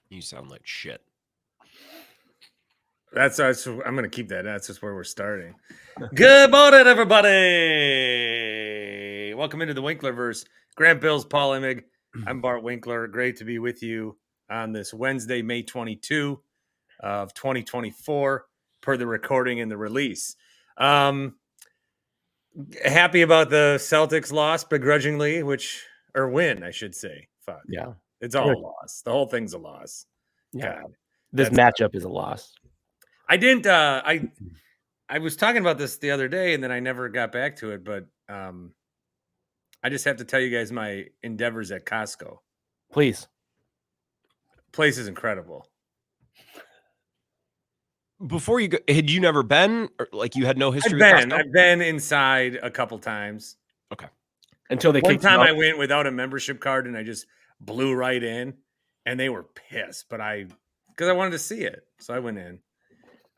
You sound like shit. That's I'm going to keep that. That's just where we're starting. Good morning, everybody. Welcome into the Winklerverse. Grant Bills, Paul Imig. I'm Bart Winkler. Great to be with you on this Wednesday, May 22 of 2024, per the recording and the release. Happy about the Celtics loss begrudgingly, or win, I should say. Fuck. Yeah. It's all a loss. The whole thing's a loss. Yeah. God. This matchup is a loss. I didn't I was talking about this the other day and then I never got back to it, but I just have to tell you guys my endeavors at Costco. Please. Place is incredible. Before you go, had you never been, or like you had no history? I've been inside a couple times. Okay. Until they one time I went without a membership card and I just blew right in and they were pissed, but because I wanted to see it. So I went in.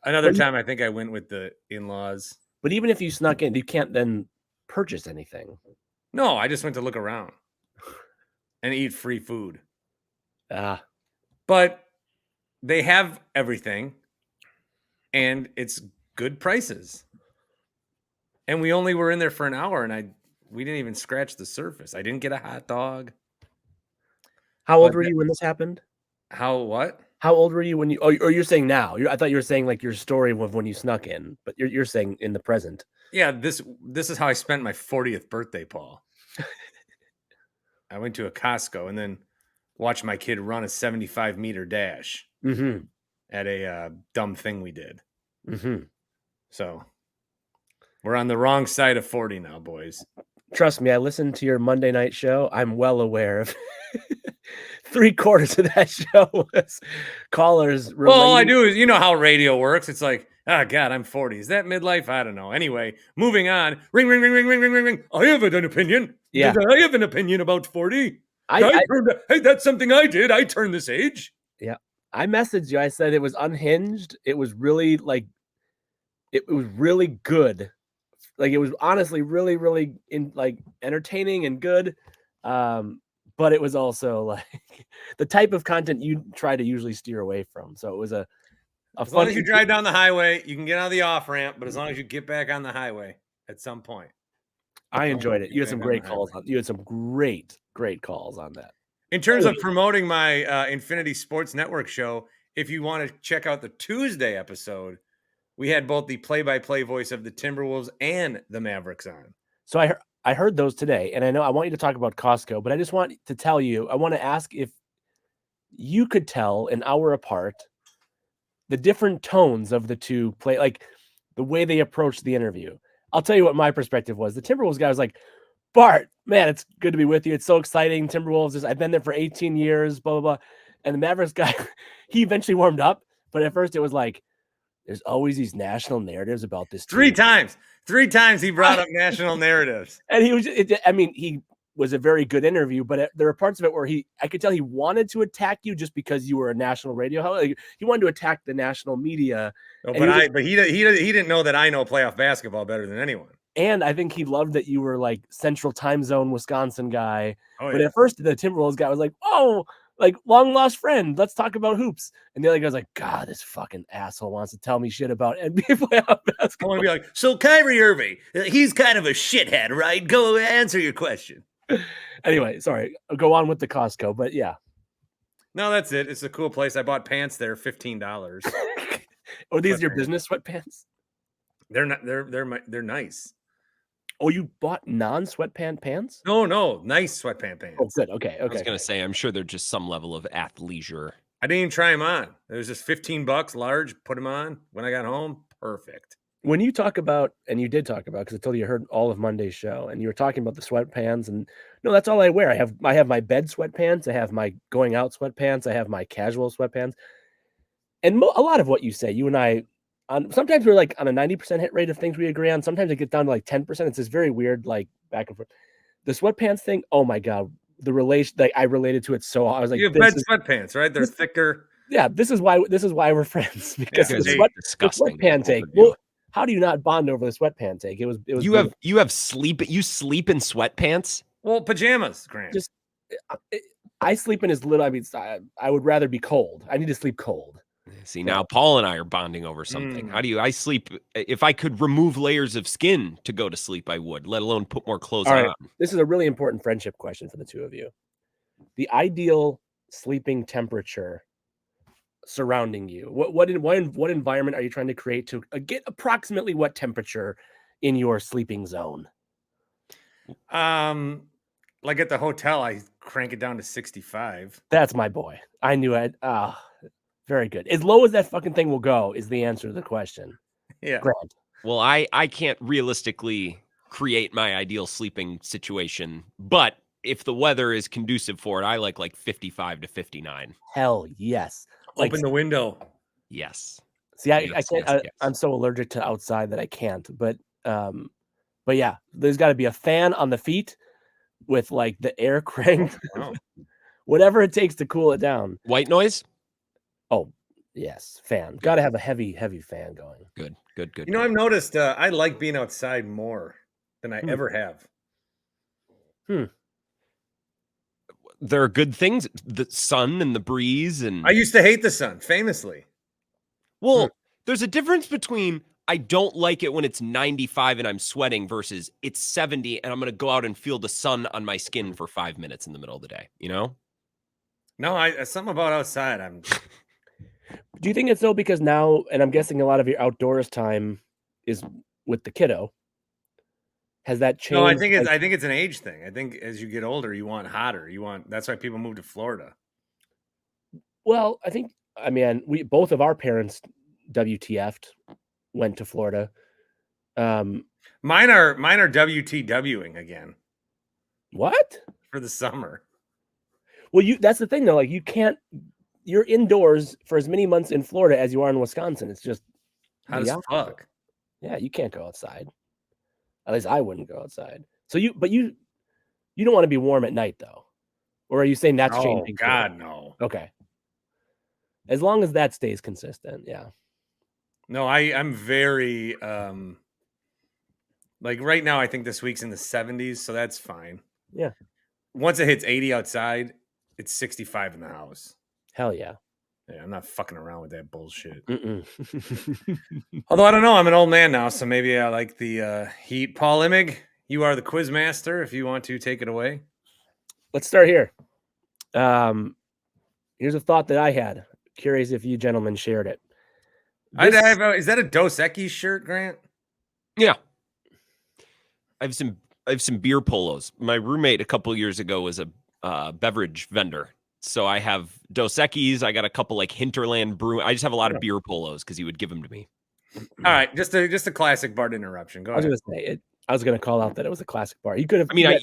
Another time I think I went with the in-laws. But even if you snuck in, you can't then purchase anything. No, I just went to look around and eat free food. But they have everything and it's good prices. And we only were in there for an hour and we didn't even scratch the surface. I didn't get a hot dog. How old were you when this happened? What? How old were you when you? Oh, or you're saying now? I thought you were saying like your story of when you snuck in, but you're saying in the present. Yeah, this is how I spent my 40th birthday, Paul. I went to a Costco and then watched my kid run a 75-meter dash at a dumb thing we did. So we're on the wrong side of 40 now, boys. Trust me, I listened to your Monday night show. I'm well aware of 3/4 of that show was callers. Well, all I do is, you know how radio works. It's like, oh, God, I'm 40. Is that midlife? I don't know. Anyway, moving on. Ring, ring, ring, ring, ring, ring, ring, ring. I have an opinion. Yeah. I have an opinion about 40. Hey, that's something I did. I turned this age. Yeah. I messaged you. I said it was unhinged. It was really really good. Like, it was honestly really, really entertaining and good. But it was also like the type of content you try to usually steer away from. So it was as long as you drive down the highway, you can get on the off ramp, but as long as you get back on the highway at some point. I enjoyed it. You had some great calls. You had some great calls on that. In terms of promoting my Infinity Sports Network show, if you want to check out the Tuesday episode, we had both the play-by-play voice of the Timberwolves and the Mavericks on. So I heard those today, and I want you to talk about Costco, but I just want to tell you, I want to ask if you could tell an hour apart the different tones of the two like the way they approached the interview. I'll tell you what my perspective was. The Timberwolves guy was like, Bart, man, it's good to be with you. It's so exciting. Timberwolves, I've been there for 18 years, blah, blah, blah. And the Mavericks guy, he eventually warmed up, but at first it was like, there's always these national narratives about this. Three times he brought up national narratives. And he was a very good interview, but there were parts of it where I could tell he wanted to attack you just because you were a national radio host. He wanted to attack the national media. Oh, but he didn't know that I know playoff basketball better than anyone. And I think he loved that you were like Central Time Zone Wisconsin guy. Oh, but at first the Timberwolves guy was like, oh, like long lost friend. Let's talk about hoops. And the other guy's like, God, this fucking asshole wants to tell me shit about NBA playoff basketball. I want to be like, so Kyrie Irving, he's kind of a shithead, right? Go answer your question. Anyway, sorry. I'll go on with the Costco, but yeah. No, that's it. It's a cool place. I bought pants there, $15. Are these your business sweatpants? They're not. They're nice. Oh, you bought non-sweatpant pants? No, nice sweatpant pants. Oh, good. Okay. I was gonna say, I'm sure they're just some level of athleisure. I didn't even try them on. It was just $15, large. Put them on when I got home. Perfect. When you talk about, and you did talk about, because I told you I heard all of Monday's show, and you were talking about the sweatpants, and no, that's all I wear. I have my bed sweatpants. I have my going out sweatpants. I have my casual sweatpants. And a lot of what you say, you and I, sometimes we're like on a 90% hit rate of things we agree on. Sometimes it gets down to like 10%. It's this very weird, like back and forth. The sweatpants thing, oh my God, the relation, like I related to it. So I was like, you have bed sweatpants, right? They're thicker. Yeah, this is why we're friends, because the sweatpant take. Well, how do you not bond over the sweatpant take? It was. You sleep in sweatpants. Well, pajamas, Grant. Just I sleep in as little. I mean, I would rather be cold. I need to sleep cold. See, now Paul and I are bonding over something. How do you? I sleep. If I could remove layers of skin to go to sleep, I would. Let alone put more clothes All right. on. This is a really important friendship question for the two of you. The ideal sleeping temperature surrounding you. What environment are you trying to create to get approximately what temperature in your sleeping zone? Like at the hotel, I crank it down to 65. That's my boy. I knew it. Very good. As low as that fucking thing will go is the answer to the question. Yeah. Grant. Well, I can't realistically create my ideal sleeping situation, but if the weather is conducive for it, I like 55 to 59. Hell yes. Open the window. Yes. See, I Yes, can't. yes, yes. I'm so allergic to outside that I can't. But yeah, there's got to be a fan on the feet with like the air cranked, Wow. whatever it takes to cool it down. White noise? Oh yes, fan. Got to have a heavy fan going. Good. You know, I've noticed I like being outside more than I ever have. There are good things, the sun and the breeze, and I used to hate the sun, famously. well, there's a difference between I don't like it when it's 95 and I'm sweating versus it's 70 and I'm going to go out and feel the sun on my skin for 5 minutes in the middle of the day, you know? No, something about outside. Do you think it's though because now, and I'm guessing a lot of your outdoors time is with the kiddo? Has that changed? No, I think it's an age thing. I think as you get older, you want hotter. That's why people move to Florida. Well, I mean, both of our parents WTF'd, went to Florida. Mine are WTWing again. What? For the summer. Well, that's the thing though. Like you're indoors for as many months in Florida as you are in Wisconsin. It's just hot as fuck. Yeah, you can't go outside. At least I wouldn't go outside. So you don't want to be warm at night though, or are you saying that's changing? Oh God, no. Okay. As long as that stays consistent, yeah. No, I'm very like right now. I think this week's in the 70s, so that's fine. Yeah. Once it hits 80 outside, it's 65 in the house. Hell yeah. Yeah, I'm not fucking around with that bullshit. Although I don't know, I'm an old man now, so maybe I like the heat. Paul Immig, you are the quiz master. If you want to take it away, let's start here. Here's a thought that I had. Curious if you gentlemen shared it. Is that a Dos Equis shirt, Grant? Yeah. I have some beer polos. My roommate a couple years ago was a beverage vendor. So I have Dos Equis. I got a couple like Hinterland Brew. I just have a lot of beer polos because he would give them to me. All right, just a classic Bart interruption. Go ahead. I was going to call out that it was a classic Bart. You could have. I mean,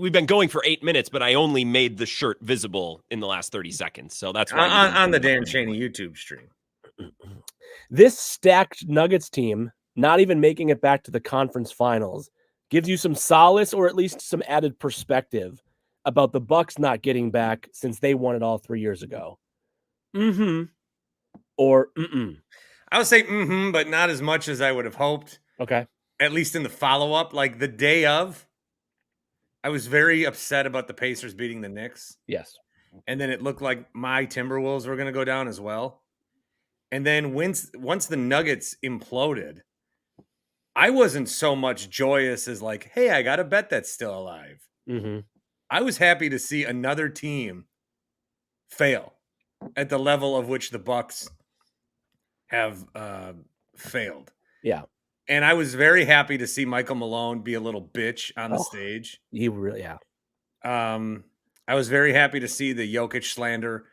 we've been going for 8 minutes, but I only made the shirt visible in the last 30 seconds. So that's why on the Dan Schani YouTube stream. This stacked Nuggets team, not even making it back to the conference finals, gives you some solace or at least some added perspective about the Bucks not getting back since they won it all 3 years ago. Or I would say but not as much as I would have hoped. Okay. At least in the follow-up, like the day of, I was very upset about the Pacers beating the Knicks. Yes. And then it looked like my Timberwolves were going to go down as well. And then once the Nuggets imploded, I wasn't so much joyous as like, hey, I got a bet that's still alive. I was happy to see another team fail at the level of which the Bucks have failed. Yeah. And I was very happy to see Michael Malone be a little bitch on the stage. He really, yeah. I was very happy to see the Jokic slander.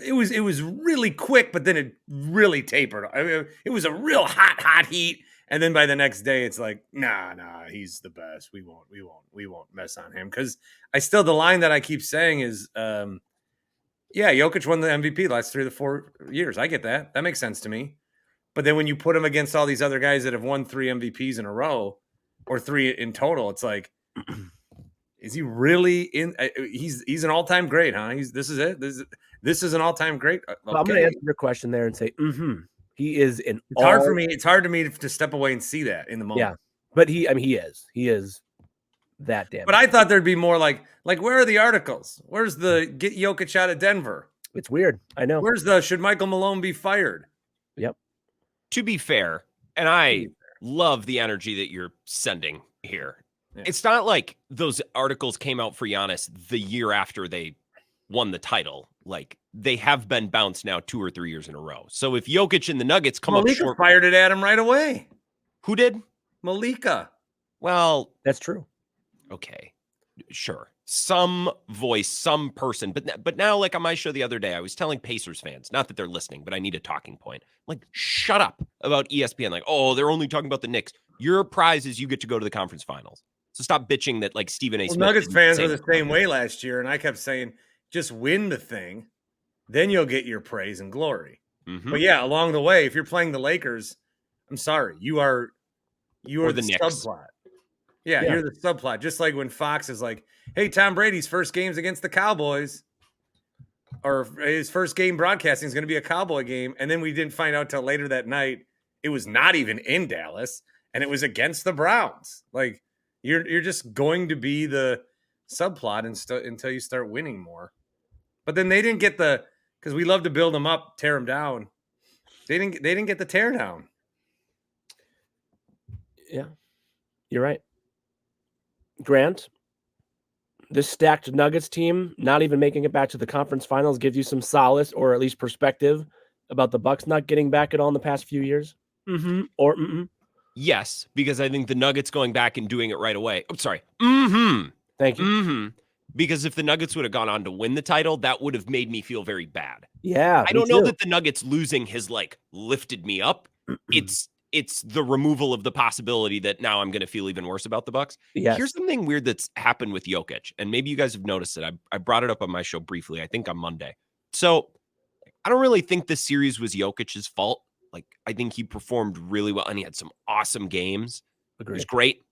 It was really quick, but then it really tapered. I mean, it was a real hot heat. And then by the next day, it's like, nah, he's the best. We won't mess on him. Because the line that I keep saying is, yeah, Jokic won the MVP last 3 to 4 years. I get that. That makes sense to me. But then when you put him against all these other guys that have won 3 MVPs in a row, or 3 in total, it's like, is he really in? He's an all-time great, huh? This is it. This is an all-time great. Okay. Well, I'm going to answer your question there and say, he is an. It's hard for me to step away and see that in the moment. Yeah, but he is. That damn. But I thought there'd be more like where are the articles? Where's the get Jokic out of Denver? It's weird. I know. Where's the should Michael Malone be fired? Yep. To be fair, and I love the energy that you're sending here. Yeah. It's not like those articles came out for Giannis the year after they won the title. Like, they have been bounced now 2 or 3 years in a row. So if Jokic and the Nuggets come up short, fired it at him right away. Who did? Malika. Well, that's true. Okay, sure. Some voice, some person, but now, like on my show the other day, I was telling Pacers fans, not that they're listening, but I need a talking point. Like, shut up about ESPN. Like, oh, they're only talking about the Knicks. Your prize is you get to go to the conference finals. So stop bitching that like Stephen A. Smith. Nuggets fans were the same way last year, and I kept saying, just win the thing, then you'll get your praise and glory. Mm-hmm. But yeah, along the way, if you're playing the Lakers, I'm sorry, you are the subplot. Yeah, you're the subplot. Just like when Fox is like, hey, Tom Brady's first game's against the Cowboys, or his first game broadcasting is going to be a Cowboy game. And then we didn't find out till later that night it was not even in Dallas, and it was against the Browns. Like, you're just going to be the subplot until you start winning more. But then they didn't get because we love to build them up, tear them down. They didn't get the tear down. Yeah, you're right. Grant, this stacked Nuggets team not even making it back to the conference finals gives you some solace, or at least perspective, about the Bucks not getting back at all in the past few years? Mm-hmm. Or mm-mm? Yes, because I think the Nuggets going back and doing it right away. I'm sorry. Mm-hmm. Thank you. Mm-hmm. Because if the Nuggets would have gone on to win the title, that would have made me feel very bad. Yeah, I don't know that the Nuggets losing has like lifted me up. It's the removal of the possibility that now I'm going to feel even worse about the Bucks. Yes. Here's something weird that's happened with Jokic, and maybe you guys have noticed it. I brought it up on my show briefly, I think on Monday. So I don't really think this series was Jokic's fault. Like, I think he performed really well, and he had some awesome games. Agreed. It was great.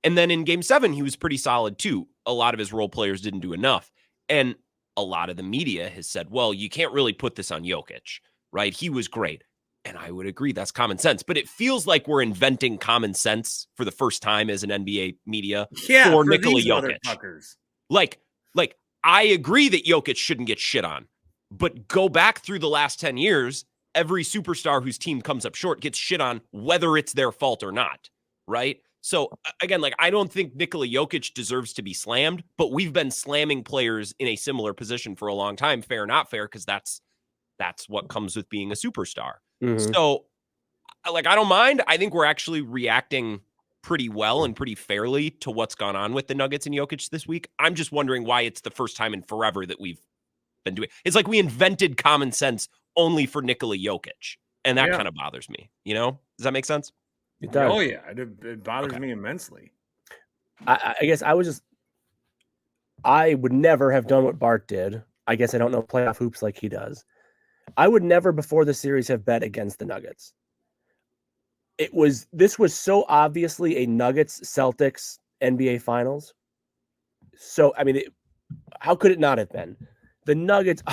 And then in Game 7, he was pretty solid too. A lot of his role players didn't do enough. And a lot of the media has said, well, you can't really put this on Jokic, right? He was great. And I would agree, that's common sense. But it feels like we're inventing common sense for the first time as an NBA media for Nikola Jokic. Like, I agree that Jokic shouldn't get shit on. But go back through the last 10 years, every superstar whose team comes up short gets shit on, whether it's their fault or not, right? So, again, like, I don't think Nikola Jokic deserves to be slammed, but we've been slamming players in a similar position for a long time, fair or not fair, because that's what comes with being a superstar. Mm-hmm. So, like, I don't mind. I think we're actually reacting pretty well and pretty fairly to what's gone on with the Nuggets and Jokic this week. I'm just wondering why it's the first time in forever that we've been doing. It's like we invented common sense only for Nikola Jokic, and that kind of bothers me. You know, does that make sense? It does. Oh yeah, it bothers me immensely. I guess I would never have done what Bart did. I guess I don't know playoff hoops like he does. I would never before the series have bet against the Nuggets. This was so obviously a Nuggets Celtics NBA Finals. So, I mean, how could it not have been? The Nuggets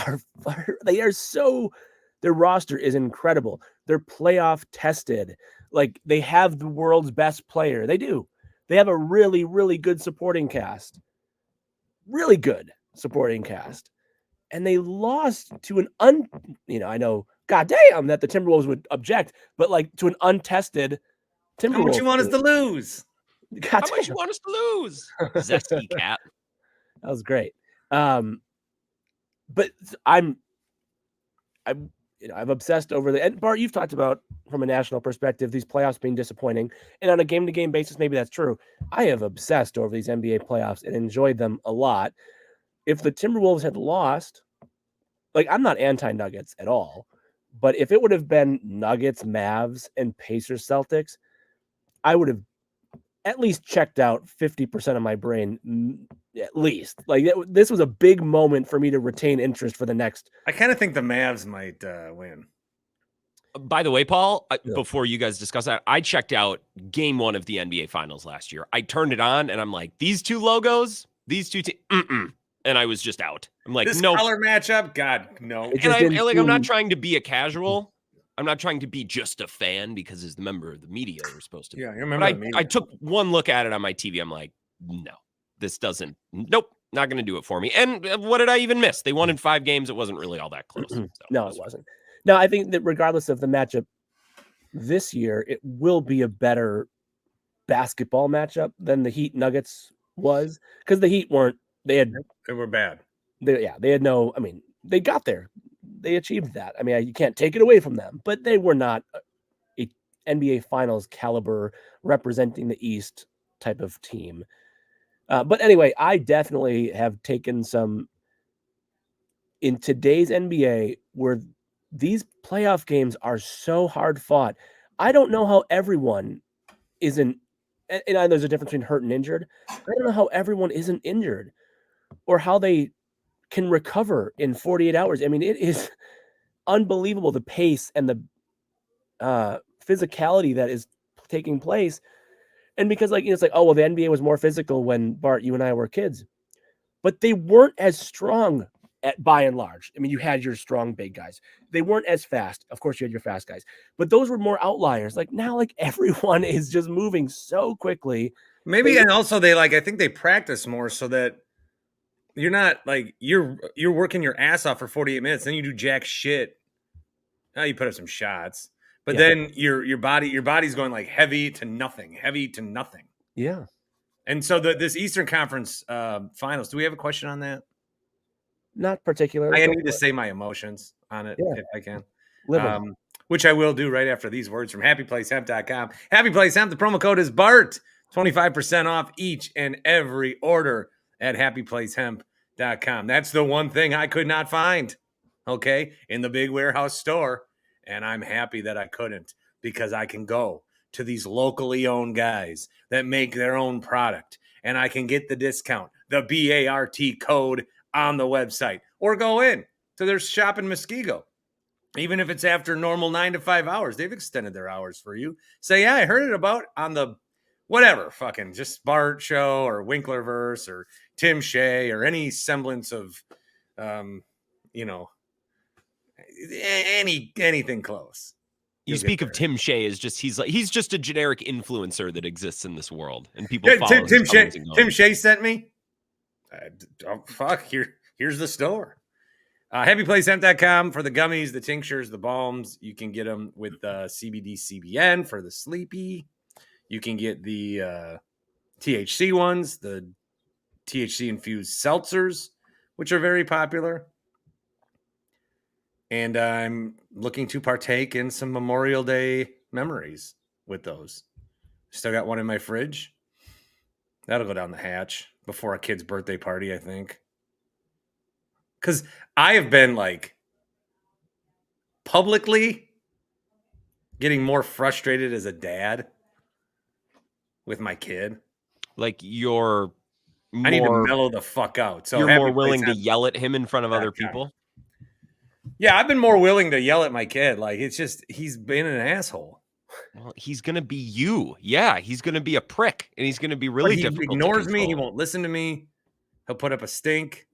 their roster is incredible. They're playoff tested. Like, they have the world's best player. They do. They have a really, really good supporting cast. Really good supporting cast. And they lost to I know, goddamn, that the Timberwolves would object, but like to an untested Timberwolves. How much you want us to lose? How much you want us to lose? Zesty cat. That was great. But I'm obsessed over and Bart, you've talked about from a national perspective, these playoffs being disappointing. And on a game-to-game basis, maybe that's true. I have obsessed over these NBA playoffs and enjoyed them a lot. If the Timberwolves had lost, like, I'm not anti-Nuggets at all, but if it would have been Nuggets, Mavs, and Pacers, Celtics, I would have at least checked out 50% of my brain, at least. Like, this was a big moment for me to retain interest for the next. I kind of think the Mavs might win. By the way, Paul, before you guys discuss that, I checked out Game 1 of the NBA Finals last year. I turned it on, and I'm like, these two logos, these two teams, and I was just out. I'm like, this no color matchup, God, no. And I'm not trying to be a casual. I'm not trying to be just a fan because as the member of the media, we're supposed to be. Yeah, I remember. I took one look at it on my TV. I'm like, no, this doesn't. Nope, not going to do it for me. And what did I even miss? They won in 5 games. It wasn't really all that close. So No, it wasn't. No, I think that regardless of the matchup this year, it will be a better basketball matchup than the Heat Nuggets was, because the Heat weren't. They were bad. They had no. I mean, they got there. They achieved that. I mean, you can't take it away from them, but they were not a NBA Finals caliber representing the East type of team. But anyway, I definitely have taken some in today's NBA where these playoff games are so hard fought. I don't know how everyone isn't, and I know there's a difference between hurt and injured. I don't know how everyone isn't injured or how they can recover in 48 hours. I mean, it is unbelievable, the pace and the physicality that is taking place. And because it's like, oh, well, the NBA was more physical when Bart, you and I were kids, but they weren't as strong by and large. I mean, you had your strong big guys. They weren't as fast. Of course, you had your fast guys, but those were more outliers. Like now, everyone is just moving so quickly. Maybe, and also I think they practice more so that you're not you're working your ass off for 48 minutes, then you do jack shit. Now you put up some shots, but then your body's going heavy to nothing. Yeah. And so this Eastern Conference Finals, do we have a question on that? Not particularly. I need to say my emotions on it if I can. Which I will do right after these words from happyplacehemp.com. Happy Place Hemp, the promo code is BART. 25% off each and every order at happyplacehemp.com. That's the one thing I could not find, in the big warehouse store. And I'm happy that I couldn't, because I can go to these locally owned guys that make their own product, and I can get the discount, the BART code on the website, or go in to their shop in Muskego. Even if it's after normal 9 to 5 hours, they've extended their hours for you. Say, I heard it about on the whatever, fucking just Bart show or Winklerverse or Tim Shea or any semblance of, anything close. You speak of Tim Shea as he's just a generic influencer that exists in this world, and people follow Tim Shea. Tim Shea sent me. Here's the store. HappyPlaceHemp.com for the gummies, the tinctures, the balms. You can get them with CBD, CBN for the sleepy. You can get the THC ones, the THC infused seltzers, which are very popular. And I'm looking to partake in some Memorial Day memories with those. Still got one in my fridge. That'll go down the hatch before a kid's birthday party, I think. Because I have been publicly getting more frustrated as a dad with my kid. I need to mellow the fuck out. So you're more willing to yell at him in front of other people? Yeah, I've been more willing to yell at my kid. It's just, he's been an asshole. Well, he's going to be you. Yeah, he's going to be a prick, and he's going to be really difficult. He ignores me. He won't listen to me. He'll put up a stink.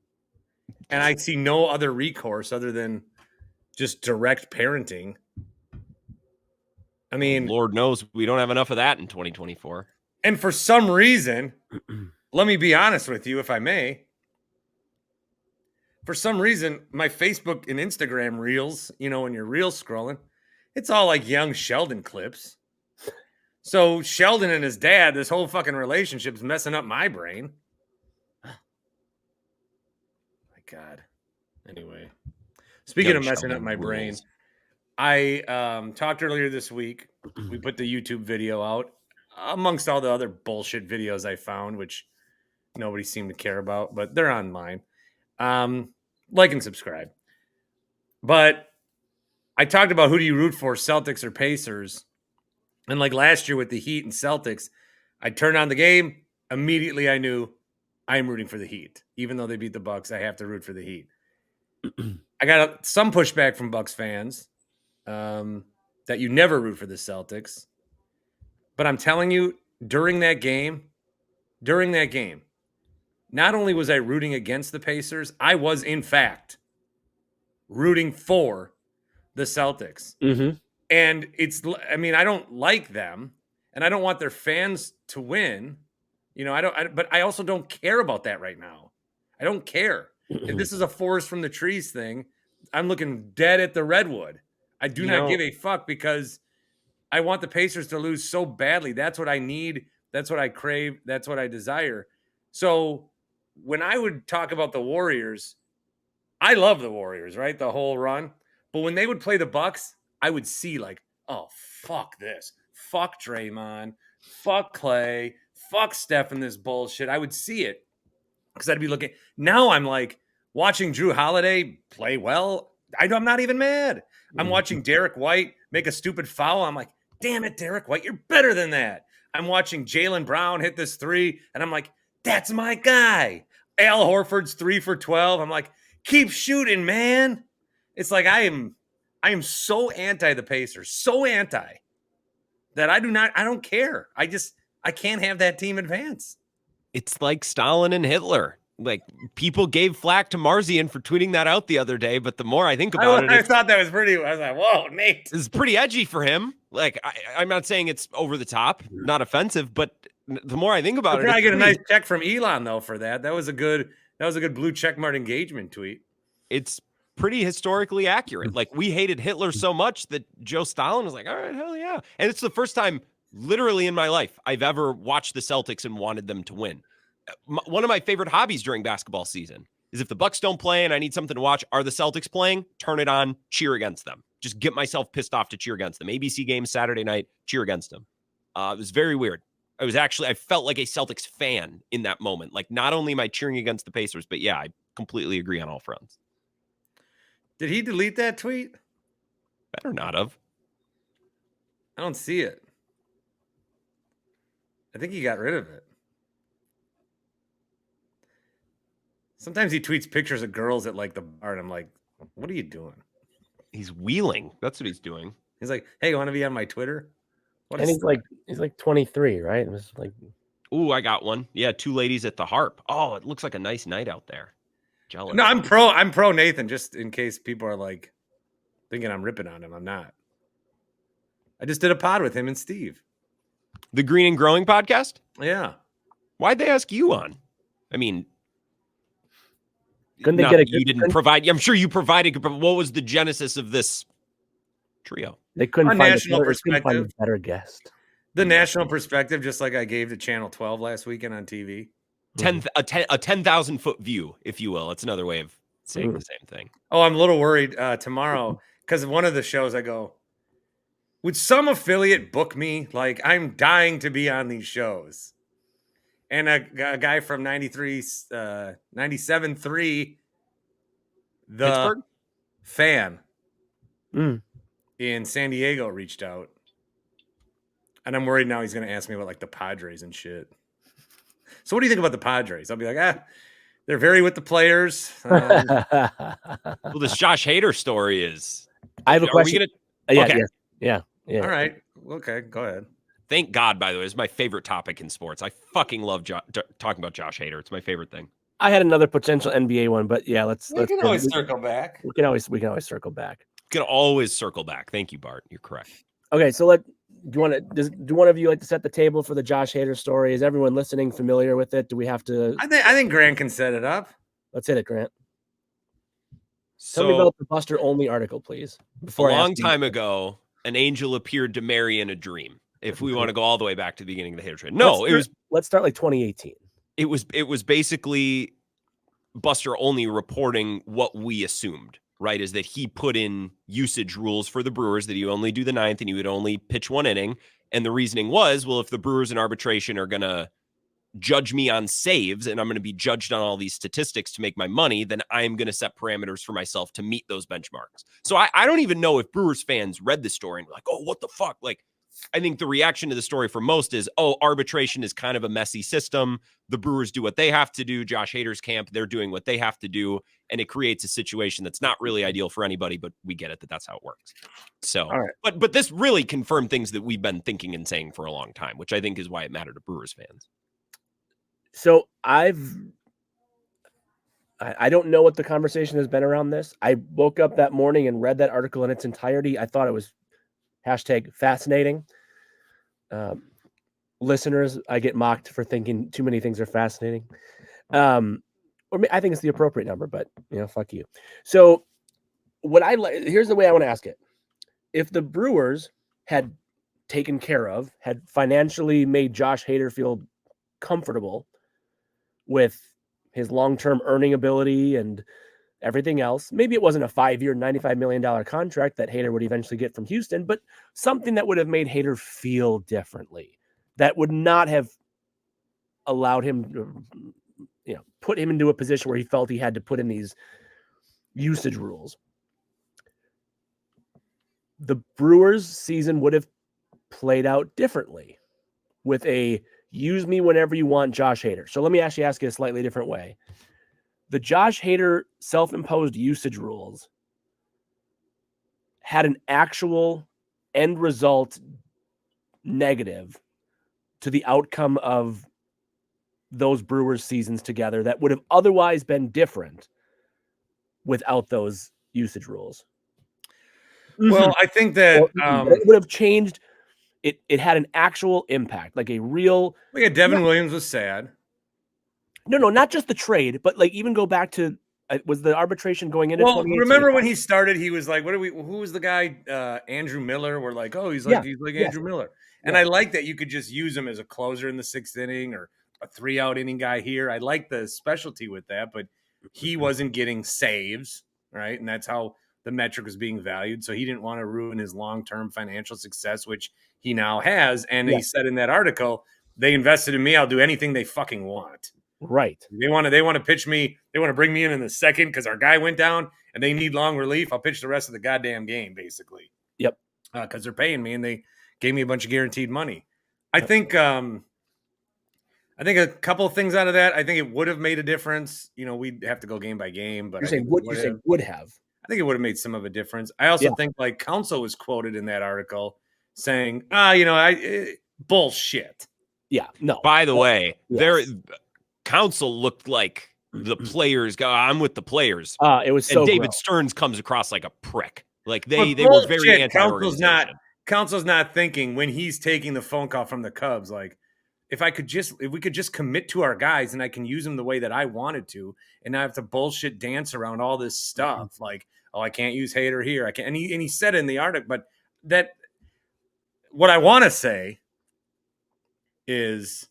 And I see no other recourse other than just direct parenting. I mean, Lord knows we don't have enough of that in 2024. And for some reason, let me be honest with you, if I may. For some reason, my Facebook and Instagram reels, when you're reel scrolling, it's all young Sheldon clips. So Sheldon and his dad, this whole fucking relationship is messing up my brain. My God. Anyway, speaking of messing up my brain, I talked earlier this week. We put the YouTube video out amongst all the other bullshit videos I found, which nobody seemed to care about, but they're online. Like and subscribe. But I talked about who do you root for, Celtics or Pacers? And last year with the Heat and Celtics, I turned on the game. Immediately I knew I'm rooting for the Heat. Even though they beat the Bucks, I have to root for the Heat. I got some pushback from Bucks fans that you never root for the Celtics. But I'm telling you, during that game, not only was I rooting against the Pacers, I was, in fact, rooting for the Celtics. Mm-hmm. And I don't like them, and I don't want their fans to win, You know, but I also don't care about that right now. I don't care. If this is a forest from the trees thing, I'm looking dead at the redwood. I do not give a fuck because I want the Pacers to lose so badly. That's what I need. That's what I crave. That's what I desire. So when I would talk about the Warriors, I love the Warriors, right? The whole run. But when they would play the Bucks, I would see like, oh, fuck this. Fuck Draymond. Fuck Clay. Fuck Steph and this bullshit. I would see it because I'd be looking. Now I'm like watching Drew Holiday play well. I'm not even mad. I'm watching Derek White make a stupid foul. I'm like, damn it, Derek White, you're better than that. I'm watching Jaylen Brown hit this three, and I'm like, that's my guy. Al Horford's 3 for 12. I'm like, keep shooting, man. It's like I am so anti the Pacers, so anti that I don't care. I can't have that team advance. It's like Stalin and Hitler. Like, people gave flack to Marzian for tweeting that out the other day, but the more I think about it, I thought that was pretty. I was like, whoa, Nate. It's pretty edgy for him. Like, I'm not saying it's over the top, not offensive, but the more I think about it, I get a nice check from Elon though for that. That was a good blue checkmark engagement tweet. It's pretty historically accurate. Like, we hated Hitler so much that Joe Stalin was like, all right, hell yeah. And it's the first time literally in my life I've ever watched the Celtics and wanted them to win. One of my favorite hobbies during basketball season is if the Bucks don't play and I need something to watch, are the Celtics playing? Turn it on, cheer against them. Just get myself pissed off to cheer against them. ABC game Saturday night, cheer against them. It was very weird. I felt like a Celtics fan in that moment. Like, not only am I cheering against the Pacers, but yeah, I completely agree on all fronts. Did he delete that tweet? Better not have. I don't see it. I think he got rid of it. Sometimes he tweets pictures of girls at like the bar, and I'm like, what are you doing? He's wheeling. That's what he's doing. He's like, hey, you want to be on my Twitter? And he's like 23, right? It was like, ooh, I got one. Yeah, 2 ladies at the Harp. Oh, it looks like a nice night out there. Jealous. No, I'm pro Nathan, just in case people are like thinking I'm ripping on him. I'm not. I just did a pod with him and Steve. The Green and Growing podcast? Yeah. Why'd they ask you on? I mean, couldn't they get you didn't provide? I'm sure you provided, but what was the genesis of this trio? They couldn't find a better guest. The national perspective, just like I gave to Channel 12 last weekend on TV. A 10,000 foot view, if you will. It's another way of saying the same thing. Oh, I'm a little worried tomorrow because of one of the shows. I go, would some affiliate book me? Like, I'm dying to be on these shows. And a guy from 97.3, the Pittsburgh? Fan in San Diego reached out. And I'm worried now he's going to ask me about like the Padres and shit. So what do you think about the Padres? I'll be like, they're very with the players. Well, this Josh Hader story is. I have a question. Yeah. All right. Okay, go ahead. Thank God, by the way, it's my favorite topic in sports. I fucking love talking about Josh Hader. It's my favorite thing. I had another potential NBA one, but yeah, we can always circle back. We can always circle back. We can always circle back. Thank you, Bart. You're correct. Okay, so do one of you like to set the table for the Josh Hader story? Is everyone listening familiar with it? Do we have to? I think Grant can set it up. Let's hit it, Grant. Tell me about the Buster Only article, please. A long time ago, an angel appeared to Mary in a dream. If we want to go all the way back to the beginning of the Hader trade. No, let's start like 2018. It was basically Buster Only reporting what we assumed, right? Is that he put in usage rules for the Brewers that you only do the 9th and you would only pitch 1 inning. And the reasoning was, well, if the Brewers in arbitration are going to judge me on saves and I'm going to be judged on all these statistics to make my money, then I'm going to set parameters for myself to meet those benchmarks. So I don't even know if Brewers fans read the story and were like, oh, what the fuck? Like, I think the reaction to the story for most is, oh, arbitration is kind of a messy system. The Brewers do what they have to do. Josh Hader's camp, they're doing what they have to do. And it creates a situation that's not really ideal for anybody, but we get it that that's how it works. So, but this really confirmed things that we've been thinking and saying for a long time, which I think is why it mattered to Brewers fans. So I don't know what the conversation has been around this. I woke up that morning and read that article in its entirety. I thought it was #fascinating. listeners, I get mocked for thinking too many things are fascinating. I think it's the appropriate number, but fuck you. So here's the way I want to ask it. If the Brewers had taken care of, had financially made Josh Hader feel comfortable with his long-term earning ability and everything else, maybe it wasn't a 5-year, $95 million contract that Hader would eventually get from Houston, but something that would have made Hader feel differently, that would not have allowed him to, put him into a position where he felt he had to put in these usage rules. The Brewers season would have played out differently with a use me whenever you want Josh Hader. So let me actually ask you a slightly different way. The Josh Hader self-imposed usage rules had an actual end result negative to the outcome of those Brewers seasons together that would have otherwise been different without those usage rules. Well, I think that it would have changed. It had an actual impact, like a real. Devin Williams was sad. No, not just the trade, but like even go back to was the arbitration going into 2018? Remember when he started, he was like, who was the guy? Andrew Miller. We're like, oh, he's like Andrew Miller. And I like that you could just use him as a closer in the 6th inning or a 3-out inning guy here. I like the specialty with that, but he wasn't getting saves, right? And that's how the metric was being valued. So he didn't want to ruin his long-term financial success, which he now has. And he said in that article, they invested in me. I'll do anything they fucking want. Right. They want to pitch me. They want to bring me in the 2nd because our guy went down and they need long relief. I'll pitch the rest of the goddamn game, basically. Yep. Because they're paying me and they gave me a bunch of guaranteed money. I think a couple of things out of that. I think it would have made a difference. We'd have to go game by game, but you're saying would have. I think it would have made some of a difference. I also think like Counsell was quoted in that article saying, bullshit. Yeah. No. By the way, Counsell looked like the players go. I'm with the players. It was so. And David Stearns comes across like a prick. Like they were very anti-organization. Counsell's not thinking when he's taking the phone call from the Cubs. Like, if we could just commit to our guys and I can use them the way that I wanted to, and not have to bullshit dance around all this stuff. Like, oh, I can't use Hader here. I can't. And he said in the article, but that what I want to say is.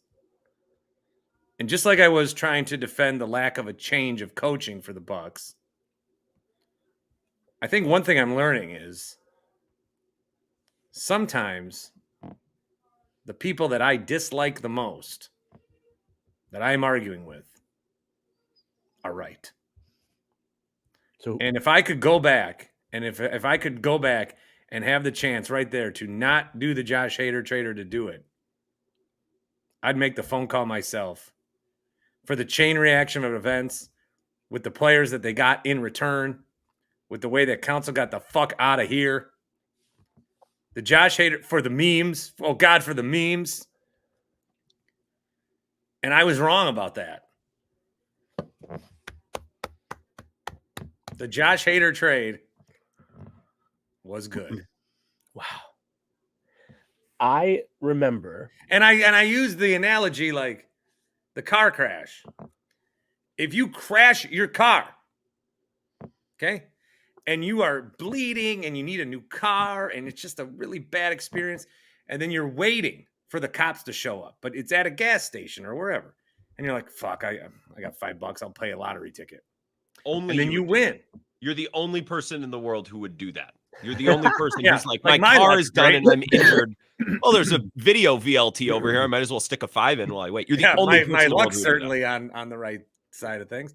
And just like I was trying to defend the lack of a change of coaching for the Bucks, I think one thing I'm learning is sometimes the people that I dislike the most, that I'm arguing with, are right. And if I could go back, and if I could go back and have the chance right there to not do the Josh Hader trader to do it, I'd make the phone call myself. For the chain reaction of events, with the players that they got in return, with the way that Counsell got the fuck out of here. The Josh Hader for the memes. Oh, God, for the memes. And I was wrong about that. The Josh Hader trade was good. Wow. I remember. And I used the analogy like, the car crash. If you crash your car, okay, and you are bleeding and you need a new car and it's just a really bad experience, and then you're waiting for the cops to show up, but it's at a gas station or wherever, and you're like, fuck, I got $5, I'll pay a lottery ticket. And then you win. You're the only person in the world who would do that. You're the only person who's like my car is done and I'm injured. Well, there's a video VLT over here. I might as well stick a 5 in while I wait. You're the only person. My luck's certainly on the right side of things.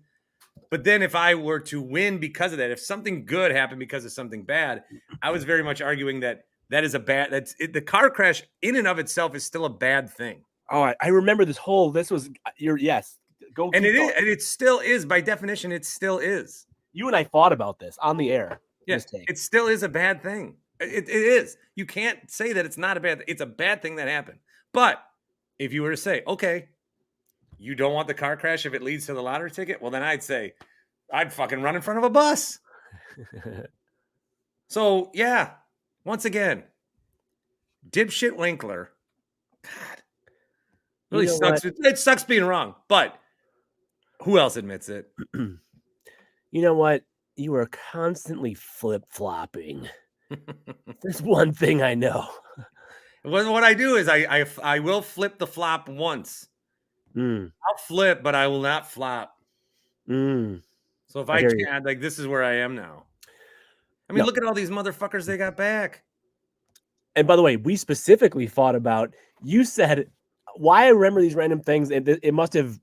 But then if I were to win because of that, if something good happened because of something bad, I was very much arguing that is a bad. The car crash in and of itself is still a bad thing. Oh, I remember this whole. This was yes. Go and it still is by definition. It still is. You and I fought about this on the air. Yes, it still is a bad thing. It is. You can't say that it's not a bad. It's a bad thing that happened. But if you were to say, okay, you don't want the car crash if it leads to the lottery ticket, well, then I'd say I'd fucking run in front of a bus. So yeah, once again, dipshit Winkler. God, Really sucks. It sucks being wrong, but who else admits it? You know what? You are constantly flip-flopping. There's one thing I know. What I do is I will flip the flop once. I'll flip, but I will not flop. So if I can't, like, this is where I am now. I mean, look at all these motherfuckers they got back. And by the way, we specifically thought about, you said, why I remember these random things, and it must have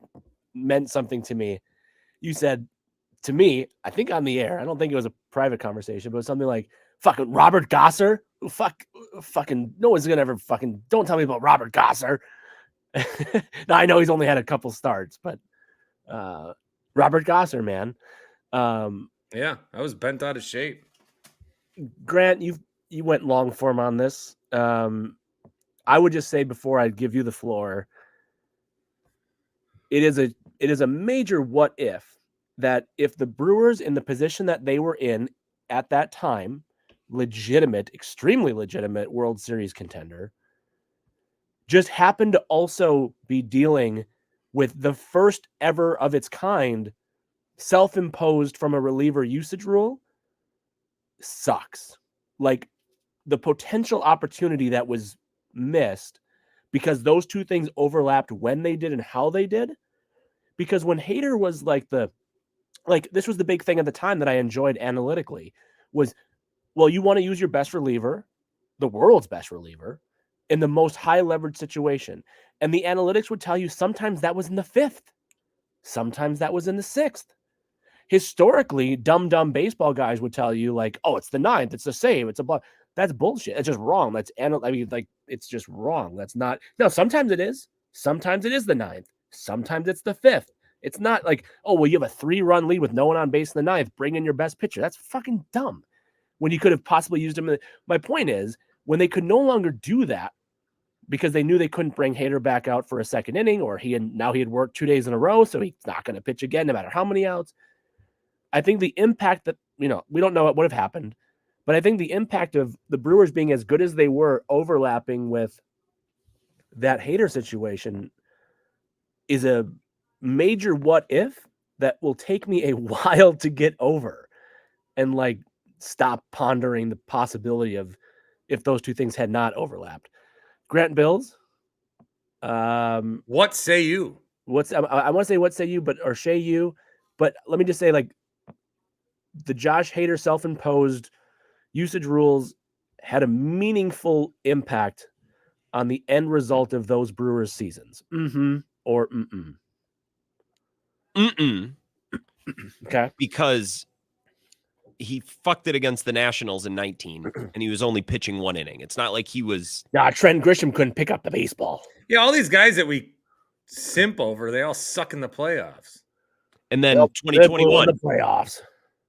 meant something to me. You said to me, I think on the air, I don't think it was a private conversation, but it was something like, fucking Robert Gosser? Fucking, no one's gonna ever fucking, don't tell me about Robert Gosser. Now, I know he's only had a couple starts, but Robert Gosser, man. Yeah, I was bent out of shape. Grant, you went long form on this. I would just say, before I give you the floor, it is a major what if that if the Brewers, in the position that they were in at that time, legitimate, extremely legitimate World Series contender, just happened to also be dealing with the first ever of its kind self-imposed from a reliever usage rule, sucks. Like, the potential opportunity that was missed because those two things overlapped when they did and how they did. Because when Hader was this was the big thing at the time that I enjoyed analytically was, well, you want to use your best reliever, the world's best reliever, in the most high leverage situation. And the analytics would tell you sometimes that was in the 5th. Sometimes that was in the 6th. Historically, dumb baseball guys would tell you, like, oh, it's the 9th, it's the same, it's a block. That's bullshit. It's just wrong. It's just wrong. That's not. No, sometimes it is. Sometimes it is the 9th. Sometimes it's the 5th. It's not like, oh, well, you have a 3-run lead with no one on base in the 9th. Bring in your best pitcher. That's fucking dumb. When you could have possibly used him. My point is, when they could no longer do that because they knew they couldn't bring Hader back out for a second inning, or he had worked 2 days in a row, so he's not going to pitch again no matter how many outs. I think the impact that, we don't know what would have happened, but I think the impact of the Brewers being as good as they were overlapping with that Hader situation is a major what if that will take me a while to get over and stop pondering the possibility of if those two things had not overlapped. Grant Bills. What say you? I want to say what say you, or Shay you, but let me just say, the Josh Hader self-imposed usage rules had a meaningful impact on the end result of those Brewers seasons. Or Okay. Because he fucked it against the Nationals in 19, and he was only pitching 1 inning. It's not like he was. Trent Grisham couldn't pick up the baseball. Yeah, all these guys that we simp over, they all suck in the playoffs. And then 2021, the playoffs.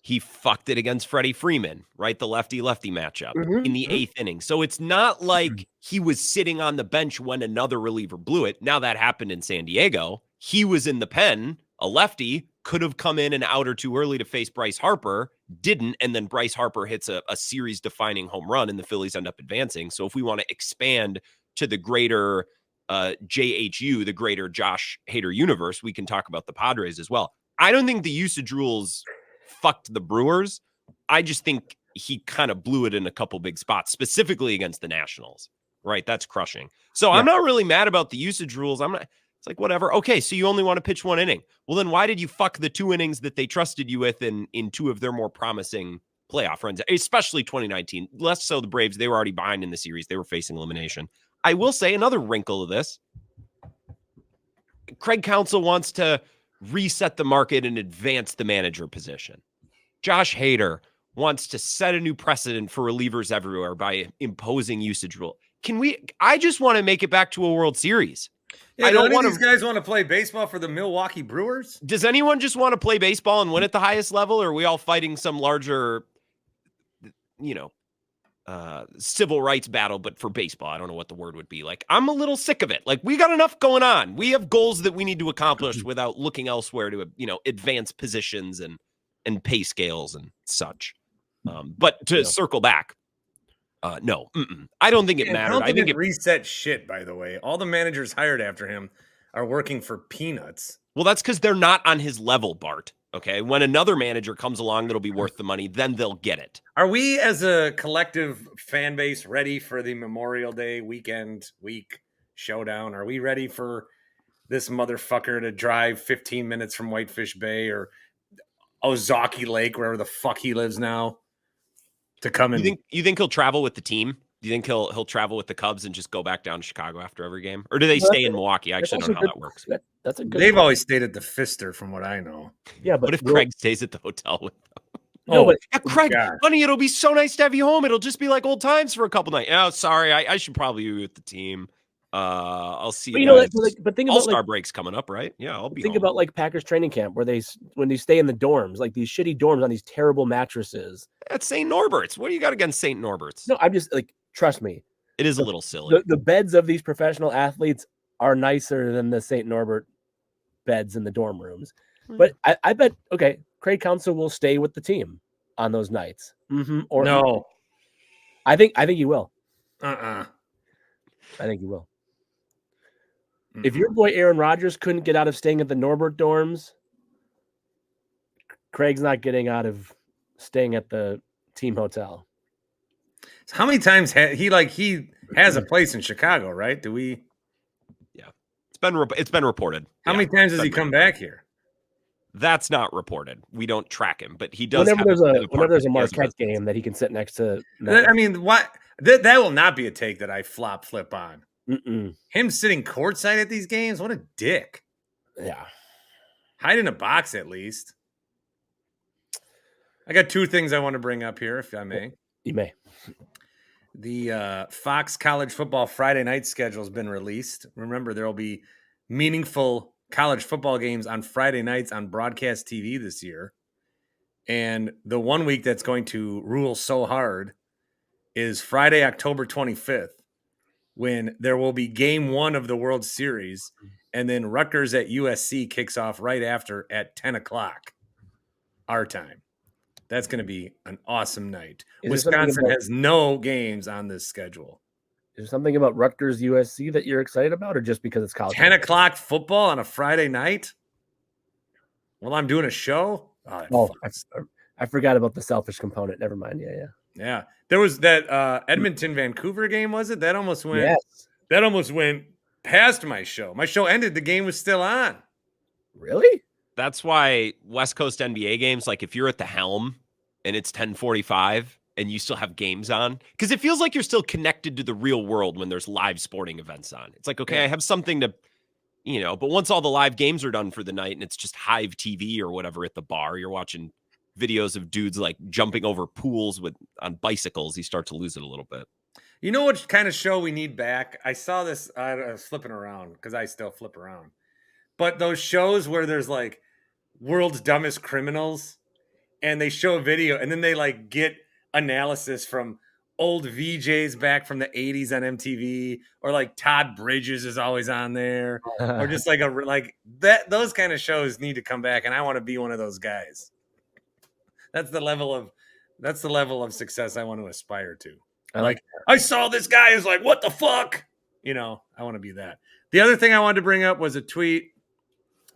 He fucked it against Freddie Freeman, right? The lefty-lefty matchup in the 8th inning. So it's not like he was sitting on the bench when another reliever blew it. Now that happened in San Diego. He was in the pen, a lefty, could have come in an out or two early to face Bryce Harper, didn't, and then Bryce Harper hits a series-defining home run, and the Phillies end up advancing. So if we want to expand to the greater JHU, the greater Josh Hader universe, we can talk about the Padres as well. I don't think the usage rules fucked the Brewers. I just think he kind of blew it in a couple big spots, specifically against the Nationals, right? That's crushing. So I'm not really mad about the usage rules. It's like, whatever. Okay, so you only want to pitch 1 inning. Well, then why did you fuck the 2 innings that they trusted you with in 2 of their more promising playoff runs, especially 2019? Less so the Braves. They were already behind in the series. They were facing elimination. I will say another wrinkle of this. Craig Counsell wants to reset the market and advance the manager position. Josh Hader wants to set a new precedent for relievers everywhere by imposing usage rule. I just want to make it back to a World Series. Yeah, I don't want these guys want to play baseball for the Milwaukee Brewers. Does anyone just want to play baseball and win at the highest level? Or are we all fighting some larger, civil rights battle, but for baseball? I don't know what the word would be. I'm a little sick of it. We got enough going on. We have goals that we need to accomplish without looking elsewhere to, advance positions and pay scales and such. But to circle back, no, I don't think it mattered. I think it reset shit, by the way. All the managers hired after him are working for peanuts. Well, that's because they're not on his level, Bart. Okay. When another manager comes along that'll be worth the money, then they'll get it. Are we as a collective fan base ready for the Memorial Day week showdown? Are we ready for this motherfucker to drive 15 minutes from Whitefish Bay or Ozaki Lake, wherever the fuck he lives now, to come in? You think he'll travel with the team? Do you think he'll travel with the Cubs and just go back down to Chicago after every game? Or do they stay in Milwaukee? I actually don't know how that works. That's a good They've point. always stayed at the Pfister, from what I know. Yeah, but what if Craig stays at the hotel with them? No, but Yeah, Craig, God. honey, it'll be so nice to have you home. It'll just be like old times for a couple nights. Oh, sorry, I should probably be with the team. I'll see you. know, Guys. but think about All-Star break's coming up, right? Yeah, I'll be. Think home. about like Packers training camp where when they stay in the dorms, like these shitty dorms on these terrible mattresses. That's St. Norbert's. What do you got against St. Norbert's? No, I'm just like, trust me. It is a little silly. The beds of these professional athletes are nicer than the St. Norbert beds in the dorm rooms. But I bet, okay, Craig Counsell will stay with the team on those nights. Or No. I think he will. I think he will. If your boy Aaron Rodgers couldn't get out of staying at the Norbert dorms, Craig's not getting out of staying at the team hotel. How many times he has a place in Chicago, right? Do we? Yeah, it's been reported. How many times does he come back here? That's not reported. We don't track him, but he does. Whenever there's a Marquette game that he can sit next to. I mean, what? That will not be a take that I flip on. Mm-mm. Him sitting courtside at these games, what a dick. Yeah. Hide in a box at least. I got two things I want to bring up here, if I may. You may. The Fox College Football Friday night schedule has been released. Remember, there will be meaningful college football games on Friday nights on broadcast TV this year. And the 1 week that's going to rule so hard is Friday, October 25th, when there will be game 1 of the World Series, and then Rutgers at USC kicks off right after at 10 o'clock our time. That's going to be an awesome night. Wisconsin has no games on this schedule. Is there something about Rutgers USC that you're excited about, or just because it's college? 10 o'clock football on a Friday night? Well, I'm doing a show? I forgot about the selfish component. Never mind. Yeah. There was that Edmonton Vancouver game, was it? That almost went. Yes. That almost went past my show. My show ended. The game was still on. Really? That's why West Coast NBA games, like if you're at the helm and it's 10:45 and you still have games on, because it feels like you're still connected to the real world when there's live sporting events on. It's like, okay, I have something to, but once all the live games are done for the night and it's just Hive TV or whatever at the bar, you're watching videos of dudes like jumping over pools on bicycles, you start to lose it a little bit. You know what kind of show we need back? I saw this, I was flipping around because I still flip around. But those shows where there's like World's Dumbest Criminals and they show a video and then they like get analysis from old VJs back from the 80s on MTV, or like Todd Bridges is always on there, or just like those kind of shows need to come back, and I want to be one of those guys. That's the level of success I want to aspire to. I saw this guy who's like, what the fuck? I want to be that. The other thing I wanted to bring up was a tweet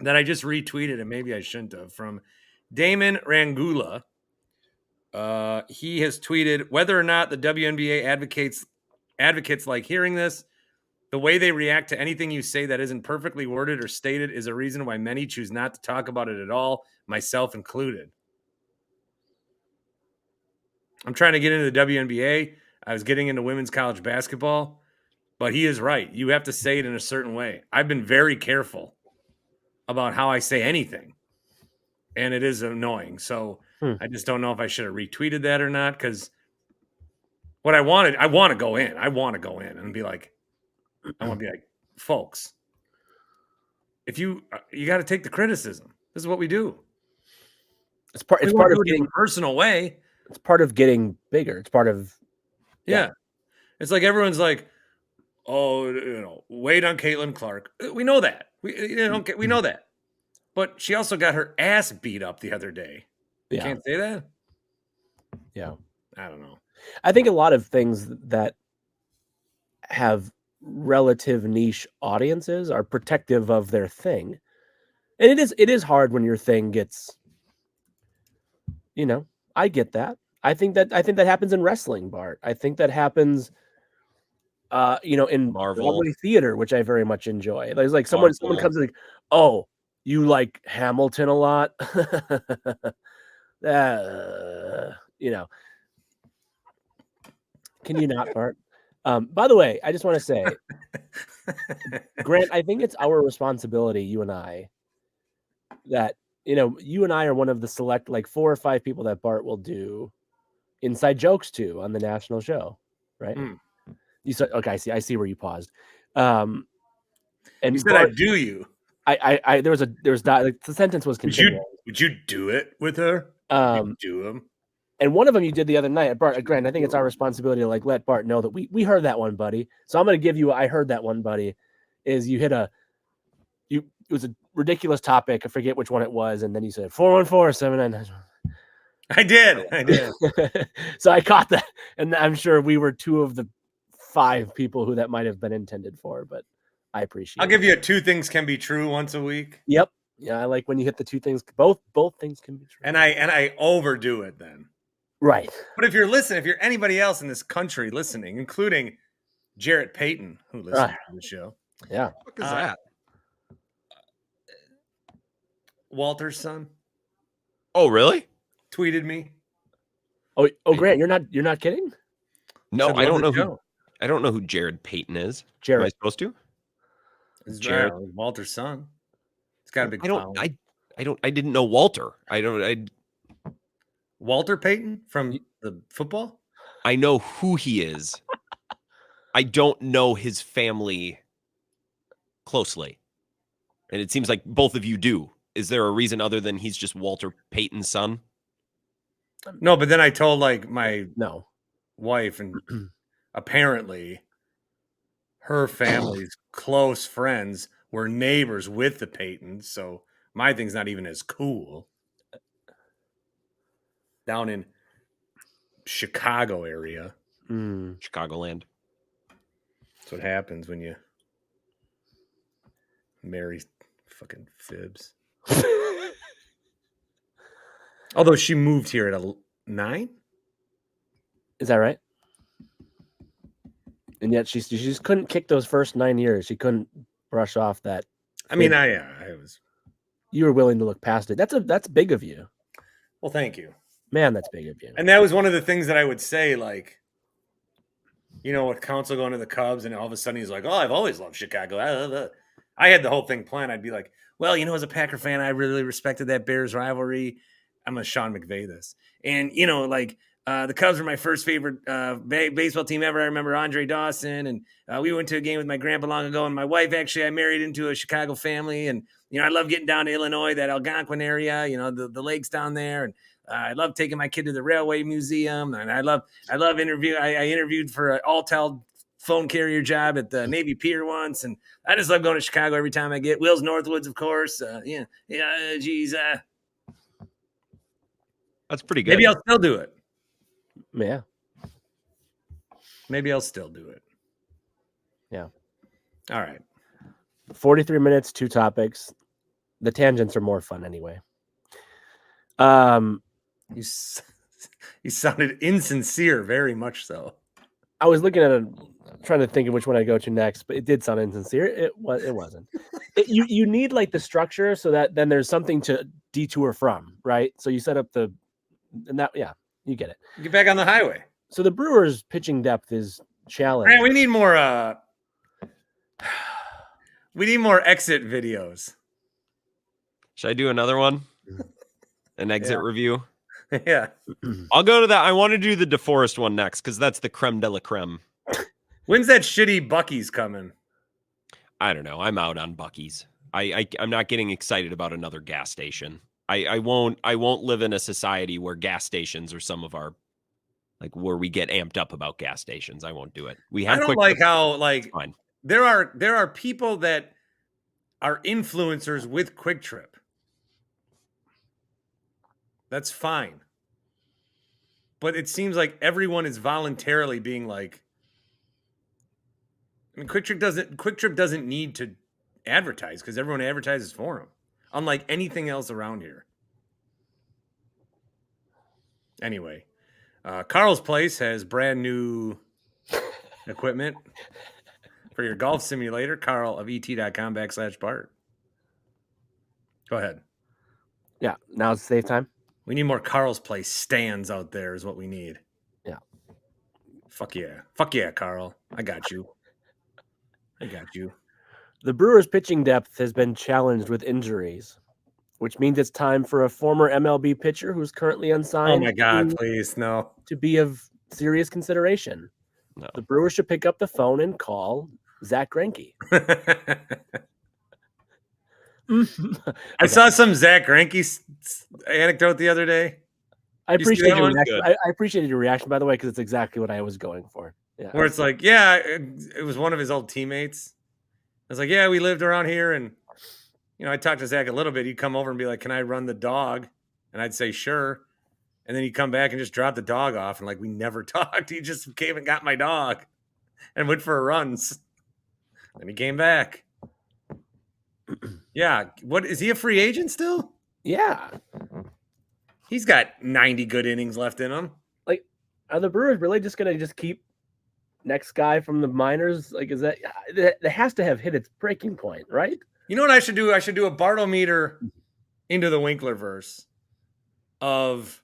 that I just retweeted, and maybe I shouldn't have, from Damon Rangula. He has tweeted, whether or not the WNBA advocates like hearing this, the way they react to anything you say that isn't perfectly worded or stated is a reason why many choose not to talk about it at all, myself included. I'm trying to get into the WNBA. I was getting into women's college basketball, but he is right. You have to say it in a certain way. I've been very careful about how I say anything, and it is annoying. So I just don't know if I should have retweeted that or not, because what I want to go in. I want to go in and be like, folks, if you got to take the criticism. This is what we do. It's part of getting a personal way. It's part of getting bigger. It's part of It's like everyone's like, oh, wait on Caitlin Clark. We know that. We know that. But she also got her ass beat up the other day. You can't say that? Yeah. I don't know. I think a lot of things that have relative niche audiences are protective of their thing. And it is hard when your thing gets, I get that. I think that happens in wrestling, Bart. I think that happens in Marvel. Broadway theater, which I very much enjoy. There's like someone comes in like, "Oh, you like Hamilton a lot?" Can you not, Bart? By the way, I just want to say, Grant, I think it's our responsibility, you and I, that you and I are one of the select like 4 or 5 people that Bart will do inside jokes to on the national show, right? You said, okay, I see where you paused. And you said, Bart, I do you. There was the sentence was continuing. Would you do it with her? Do them. And one of them you did the other night, Bart. Grant, I think it's our responsibility to like let Bart know that we heard that one, buddy. So I'm going to give you. I heard that one, buddy. Is you hit it was a ridiculous topic. I forget which one it was, and then you said 414-799. I did. So I caught that, and I'm sure we were 2 of the 5 people who that might have been intended for, but I appreciate. I'll give you a 2 things can be true once a week. Yep. Yeah, I like when you hit the 2 things. Both things can be true. And I overdo it then. Right. But if you're anybody else in this country listening, including Jarrett Payton, who listens to the show. Yeah. What is that? Walter's son. Oh, really? Tweeted me. Oh, Grant, you're not kidding? No, I don't know who Jared Payton is. Jared. Am I supposed to? It's Jared, Walter's son. It's got a big following. I didn't know Walter. Walter Payton from the football? I know who he is. I don't know his family closely. And it seems like both of you do. Is there a reason other than he's just Walter Payton's son? No, but then I told like my wife, and apparently her family's close friends were neighbors with the Paytons, so my thing's not even as cool. Down in Chicago area. Chicagoland. That's what happens when you marry fucking fibs. Although she moved here at 9? Is that right? And yet she just couldn't kick those first 9 years. She couldn't brush off that. I mean, I was. You were willing to look past it. That's big of you. Well, thank you. Man, that's big of you. And that was one of the things that I would say, like, with Council going to the Cubs, and all of a sudden he's like, "Oh, I've always loved Chicago." I had the whole thing planned. I'd be like, "Well, as a Packer fan, I really respected that Bears rivalry. I'm a Sean McVay this, and the Cubs were my first favorite baseball team ever. I remember Andre Dawson, and we went to a game with my grandpa long ago, and my wife actually I married into a Chicago family, and I love getting down to Illinois, that Algonquin area, the lakes down there, and I love taking my kid to the Railway Museum, and I love interview. I interviewed for an Alltel phone carrier job at the Navy Pier once, and I just love going to Chicago every time I get. Will's Northwoods, of course. Geez, that's pretty good. Maybe I'll still do it. Yeah. Maybe I'll still do it. Yeah. All right. 43 minutes, 2 topics. The tangents are more fun anyway. You sounded insincere, very much so. I was looking at trying to think of which one I go to next, but it did sound insincere. It wasn't. You need like the structure so that then there's something to detour from, right? So you set up you get it. Get back on the highway. So the Brewers' pitching depth is challenging. Man, we need more. We need more exit videos. Should I do another one? An exit review? Yeah. I'll go to that. I want to do the DeForest one next because that's the creme de la creme. When's that shitty Bucky's coming? I don't know. I'm out on Bucky's. I'm not getting excited about another gas station. I won't live in a society where gas stations are some of our, like, where we get amped up about gas stations. I won't do it. I don't like how there are people that are influencers with Quick Trip. That's fine. But it seems like everyone is voluntarily being like, I mean, Quick Trip doesn't need to advertise because everyone advertises for him, unlike anything else around here. Anyway, Carl's Place has brand new equipment for your golf simulator. Carl of et.com/Bart. Go ahead. Yeah, now it's safe time. We need more Carl's Place stands out there is what we need. Yeah. Fuck yeah, Carl. I got you. The Brewers' pitching depth has been challenged with injuries, which means it's time for a former MLB pitcher who's currently unsigned. Oh my God, please, no. To be of serious consideration. No. The Brewers should pick up the phone and call Zach Greinke. I saw some Zach Greinke anecdote the other day. I appreciate your reaction. Good. I appreciated your reaction, by the way, because it's exactly what I was going for. Yeah, Where it's like, yeah, it was one of his old teammates. I was like, yeah, we lived around here, and I talked to Zach a little bit. He'd come over and be like, "Can I run the dog?" And I'd say, "Sure." And then he'd come back and just drop the dog off, and like we never talked. He just came and got my dog, and went for runs. Then he came back. Yeah, what is he a free agent still? Yeah. He's got 90 good innings left in him. Like, are the Brewers really just gonna keep next guy from the minors? Like, is that has to have hit its breaking point, right? You know what I should do? I should do a Bartometer into the Winklerverse of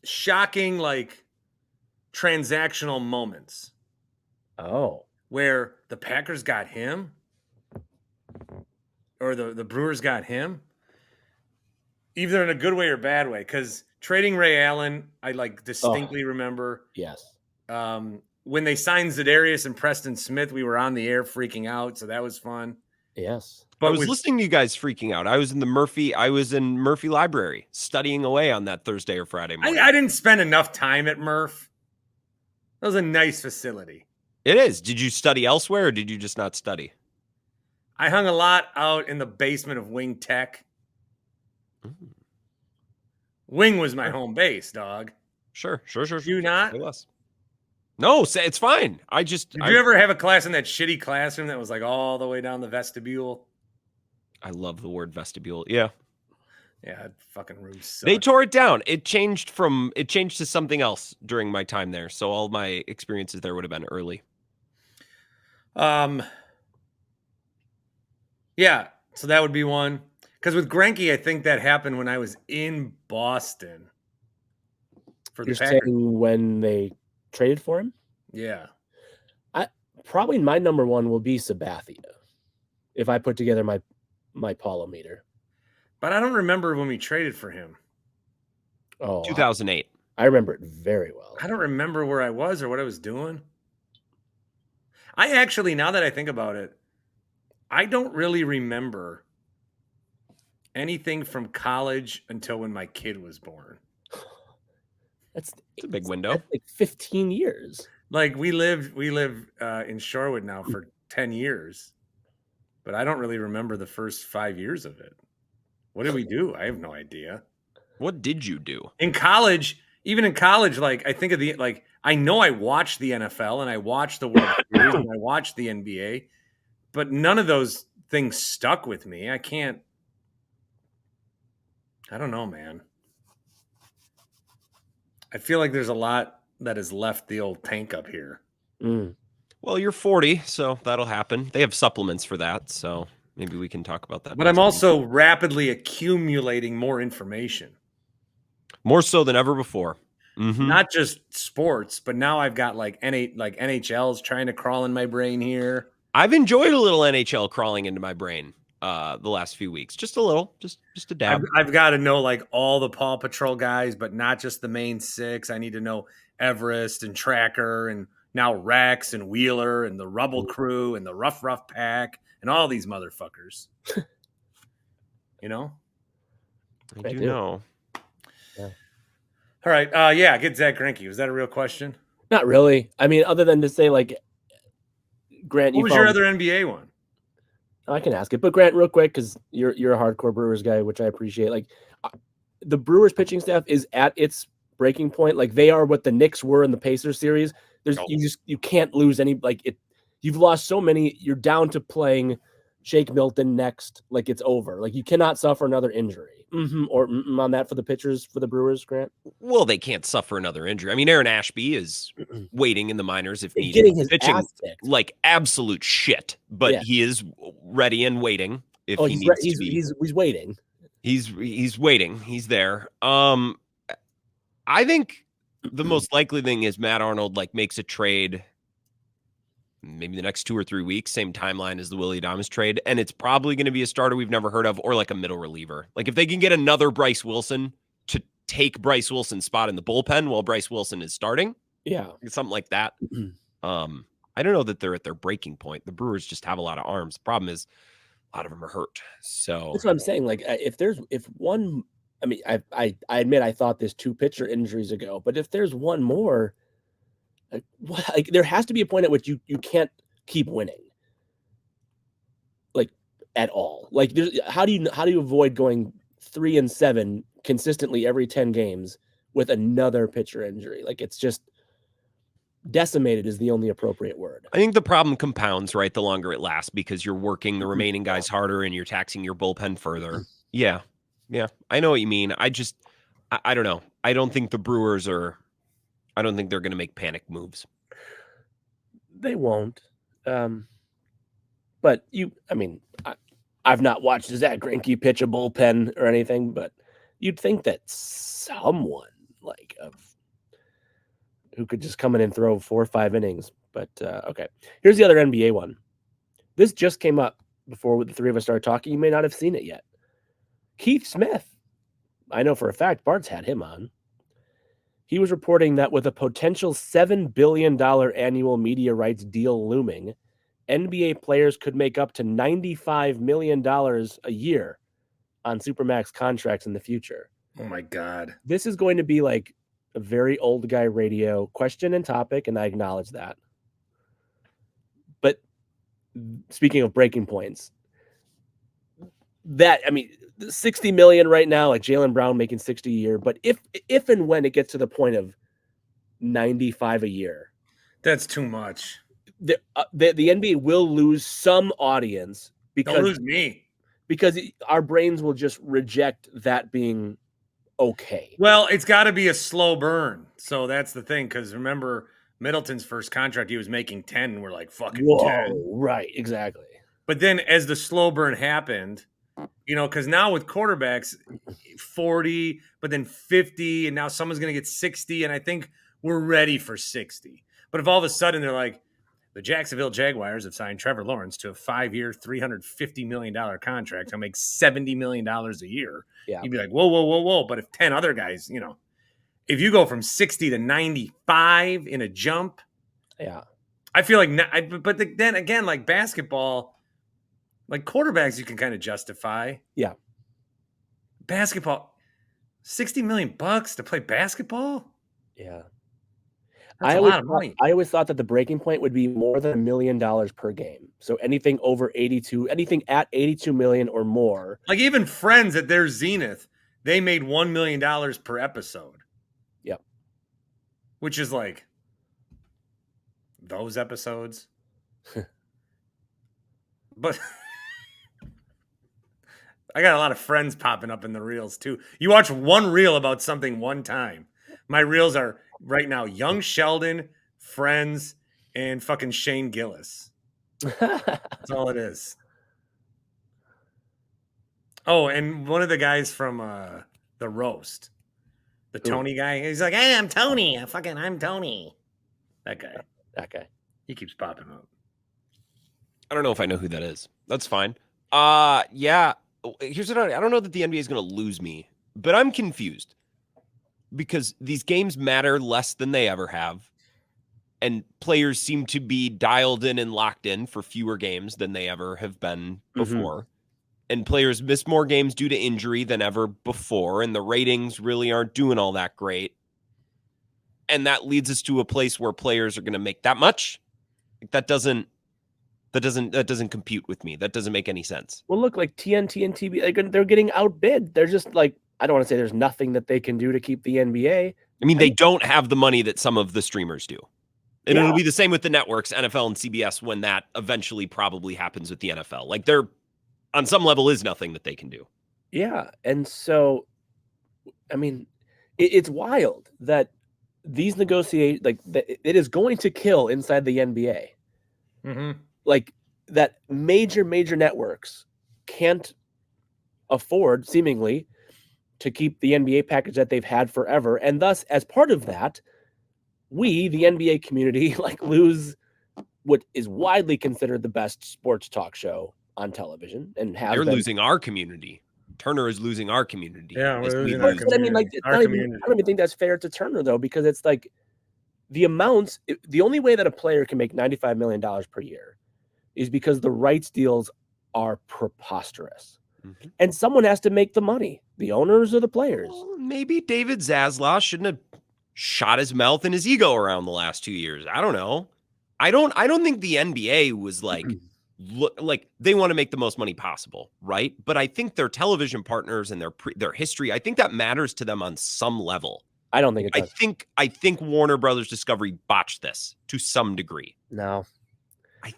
shocking, like, transactional moments. Oh. Where the Packers got him or the Brewers got him, either in a good way or bad way. Because trading Ray Allen, I distinctly remember. Yes. When they signed Zadarius and Preston Smith, we were on the air freaking out, so that was fun. Yes. But I was listening to you guys freaking out. I was in Murphy Library studying away on that Thursday or Friday morning. I didn't spend enough time at Murph. That was a nice facility. It is. Did you study elsewhere or did you just not study? I hung a lot out in the basement of Wing Tech. Mm. Wing was my home base, dog. Sure. You not? No, it's fine. Did you ever have a class in that shitty classroom that was like all the way down the vestibule? I love the word vestibule. Yeah. Yeah, fucking room sucked. They tore it down. It changed to something else during my time there. So all my experiences there would have been early. Yeah, so that would be one. Because with Greinke, I think that happened when I was in Boston for the You're Packers. saying when they traded for him? Yeah. Probably my number one will be Sabathia if I put together my Paulometer. But I don't remember when we traded for him. Oh, 2008. I remember it very well. I don't remember where I was or what I was doing. I actually, now that I think about it, I don't really remember anything from college until when my kid was born. That's a big window. That's like 15 years. Like we live in Shorewood now for 10 years, but I don't really remember the first 5 years of it. What did we do? I have no idea. What did you do? In college, even in college, like I think of I know I watched the NFL and I watched the World Series and I watched the NBA, but none of those things stuck with me. I don't know, man. I feel like there's a lot that has left the old tank up here. Mm. Well, you're 40, so that'll happen. They have supplements for that, so maybe we can talk about that. But I'm also rapidly accumulating more information. More so than ever before. Mm-hmm. Not just sports, but now I've got like NHL's trying to crawl in my brain here. I've enjoyed a little NHL crawling into my brain the last few weeks. Just a little, just a dab. I've got to know like all the Paw Patrol guys, but not just the main six. I need to know Everest and Tracker and now Rex and Wheeler and the Rubble Crew and the Rough Pack and all these motherfuckers. You know? I do know. Yeah. All right. Yeah, get Zach Greinke. Was that a real question? Not really. I mean, other than to say, like, Grant, what was your other NBA one? I can ask it, but Grant, real quick, because you're a hardcore Brewers guy, which I appreciate. Like, the Brewers pitching staff is at its breaking point. Like they are what the Knicks were in the Pacers series. There's Oh. you can't lose any like it. You've lost so many. You're down to playing Shake Milton next. Like it's over. Like you cannot suffer another injury. On that for the pitchers for the Brewers, Grant. Well, they can't suffer another injury. I mean, Aaron Ashby is waiting in the minors if needed. Getting his pitching ass kicked. like absolute shit, but he is ready and waiting if he needs to be. He's waiting. He's waiting. He's there. I think the most likely thing is Matt Arnold like makes a trade maybe the next 2 or 3 weeks, same timeline as the Willie Adames trade, and it's probably going to be a starter we've never heard of or like a middle reliever. Like if they can get another Bryce Wilson to take Bryce Wilson's spot in the bullpen while Bryce Wilson is starting, something like that. I don't know that they're at their breaking point. The Brewers just have a lot of arms. The problem is a lot of them are hurt. So that's what I'm saying. Like if one, I mean, I admit I thought this 2 pitcher injuries ago, but if there's one more, like there has to be a point at which you can't keep winning, like at all. Like how do you avoid going 3-7 consistently every 10 games with another pitcher injury? Like it's just decimated is the only appropriate word. I think the problem compounds, right, the longer it lasts because you're working the remaining guys harder and you're taxing your bullpen further. Yeah. I know what you mean. I don't know. I don't think the Brewers I don't think they're going to make panic moves. They won't. But I've not watched Zach Greinke pitch a bullpen or anything, but you'd think that someone like who could just come in and throw 4 or 5 innings. But okay, here's the other NBA one. This just came up before the 3 of us started talking. You may not have seen it yet. Keith Smith. I know for a fact Bart's had him on. He was reporting that with a potential $7 billion annual media rights deal looming, NBA players could make up to $95 million a year on Supermax contracts in the future. Oh my God. This is going to be like a very old guy radio question and topic, and I acknowledge that. But speaking of breaking points, the 60 million right now, like Jaylen Brown making 60 a year, but if and when it gets to the point of 95 a year, that's too much. The NBA will lose some audience Don't lose me because our brains will just reject that being okay. Well, it's got to be a slow burn. So that's the thing. Because remember, Middleton's first contract, he was making 10. And we're like, fucking 10. Right, exactly. But then as the slow burn happened, because now with quarterbacks, 40, but then 50, and now someone's going to get 60. And I think we're ready for 60. But if all of a sudden they're like, the Jacksonville Jaguars have signed Trevor Lawrence to a 5-year, $350 million contract. He'll make $70 million a year. Yeah. You'd be like, whoa. But if 10 other guys, if you go from 60 to 95 in a jump, I feel like, then again, like basketball, like quarterbacks, you can kind of justify. Yeah. Basketball, $60 million to play basketball. Yeah. That's a lot of money. I always thought that the breaking point would be more than $1 million per game. So anything at 82 million or more. Like even Friends at their zenith, they made $1 million per episode. Yep. Which is like those episodes. But I got a lot of Friends popping up in the reels too. You watch one reel about something one time. My reels are right now Young Sheldon, Friends, and fucking Shane Gillis. That's all it is. Oh, and one of the guys from the roast, the Tony guy, he's like, "Hey, I'm Tony. I'm Tony." That guy. He keeps popping up. I don't know if I know who that is. That's fine. Yeah. Here's what I don't know that the NBA is going to lose me, but I'm confused. Because these games matter less than they ever have. And players seem to be dialed in and locked in for fewer games than they ever have been before. Mm-hmm. And players miss more games due to injury than ever before. And the ratings really aren't doing all that great. And that leads us to a place where players are going to make that much. That doesn't compute with me. That doesn't make any sense. Well, look, like TNT and TB, they're getting outbid. They're just like, I don't want to say there's nothing that they can do to keep the NBA, I mean, they don't have the money that some of the streamers do. And it'll Yeah. be the same with the networks, NFL and CBS, when that eventually probably happens with the NFL. Like, there, on some level, is nothing that they can do. Yeah. And so, I mean, it's wild that these negotiate it is going to kill inside the NBA. Mm-hmm. Like that major networks can't afford seemingly to keep the NBA package that they've had forever. And thus, as part of that, we, the NBA community, like lose what is widely considered the best sports talk show on television and has They're been. losing our community. Turner is losing our community. Yeah, we're as we losing our lose- But I mean, like, community. it's Our not even, community. I don't even think that's fair to Turner, though, because it's like the amounts, the only way that a player can make $95 million per year is because the rights deals are preposterous. Mhm. And someone has to make the money, the owners or the players. Well, maybe David Zaslav shouldn't have shot his mouth and his ego around the last 2 years. I don't know. I don't think the NBA was like they want to make the most money possible, right? But I think their television partners and their history, I think that matters to them on some level. I don't think it does. I think Warner Brothers Discovery botched this to some degree. No.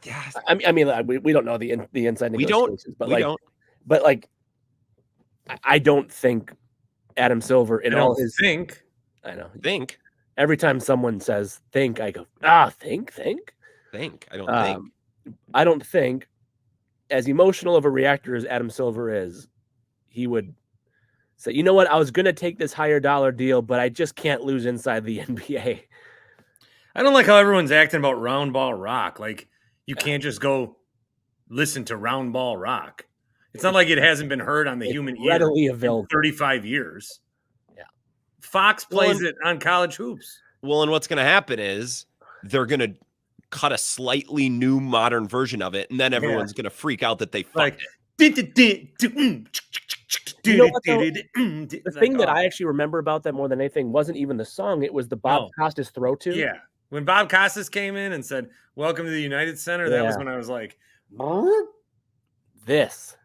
guess. I mean, like, we don't know the inside We don't. negotiations, but We like, don't. but like, I don't think Adam Silver in I all don't his. think. I know. Think. Every time someone says "think," I go, think. I don't think. I don't think, as emotional of a reactor as Adam Silver is, he would say, you know what, I was going to take this higher dollar deal, but I just can't lose inside the NBA. I don't like how everyone's acting about Round Ball Rock. Like, you can't just go listen to Round Ball Rock. It's not like it hasn't been heard on the human ear Readily in available. 35 years. Yeah. Fox plays it on college hoops. Well, and what's going to happen is they're going to cut a slightly new modern version of it, and then everyone's going to freak out that they fucked Like, it. You know what, though? The thing that I actually remember about that more than anything wasn't even the song. It was the Bob Costas throw to. Yeah. When Bob Costas came in and said, "Welcome to the United Center," that was when I was like, this.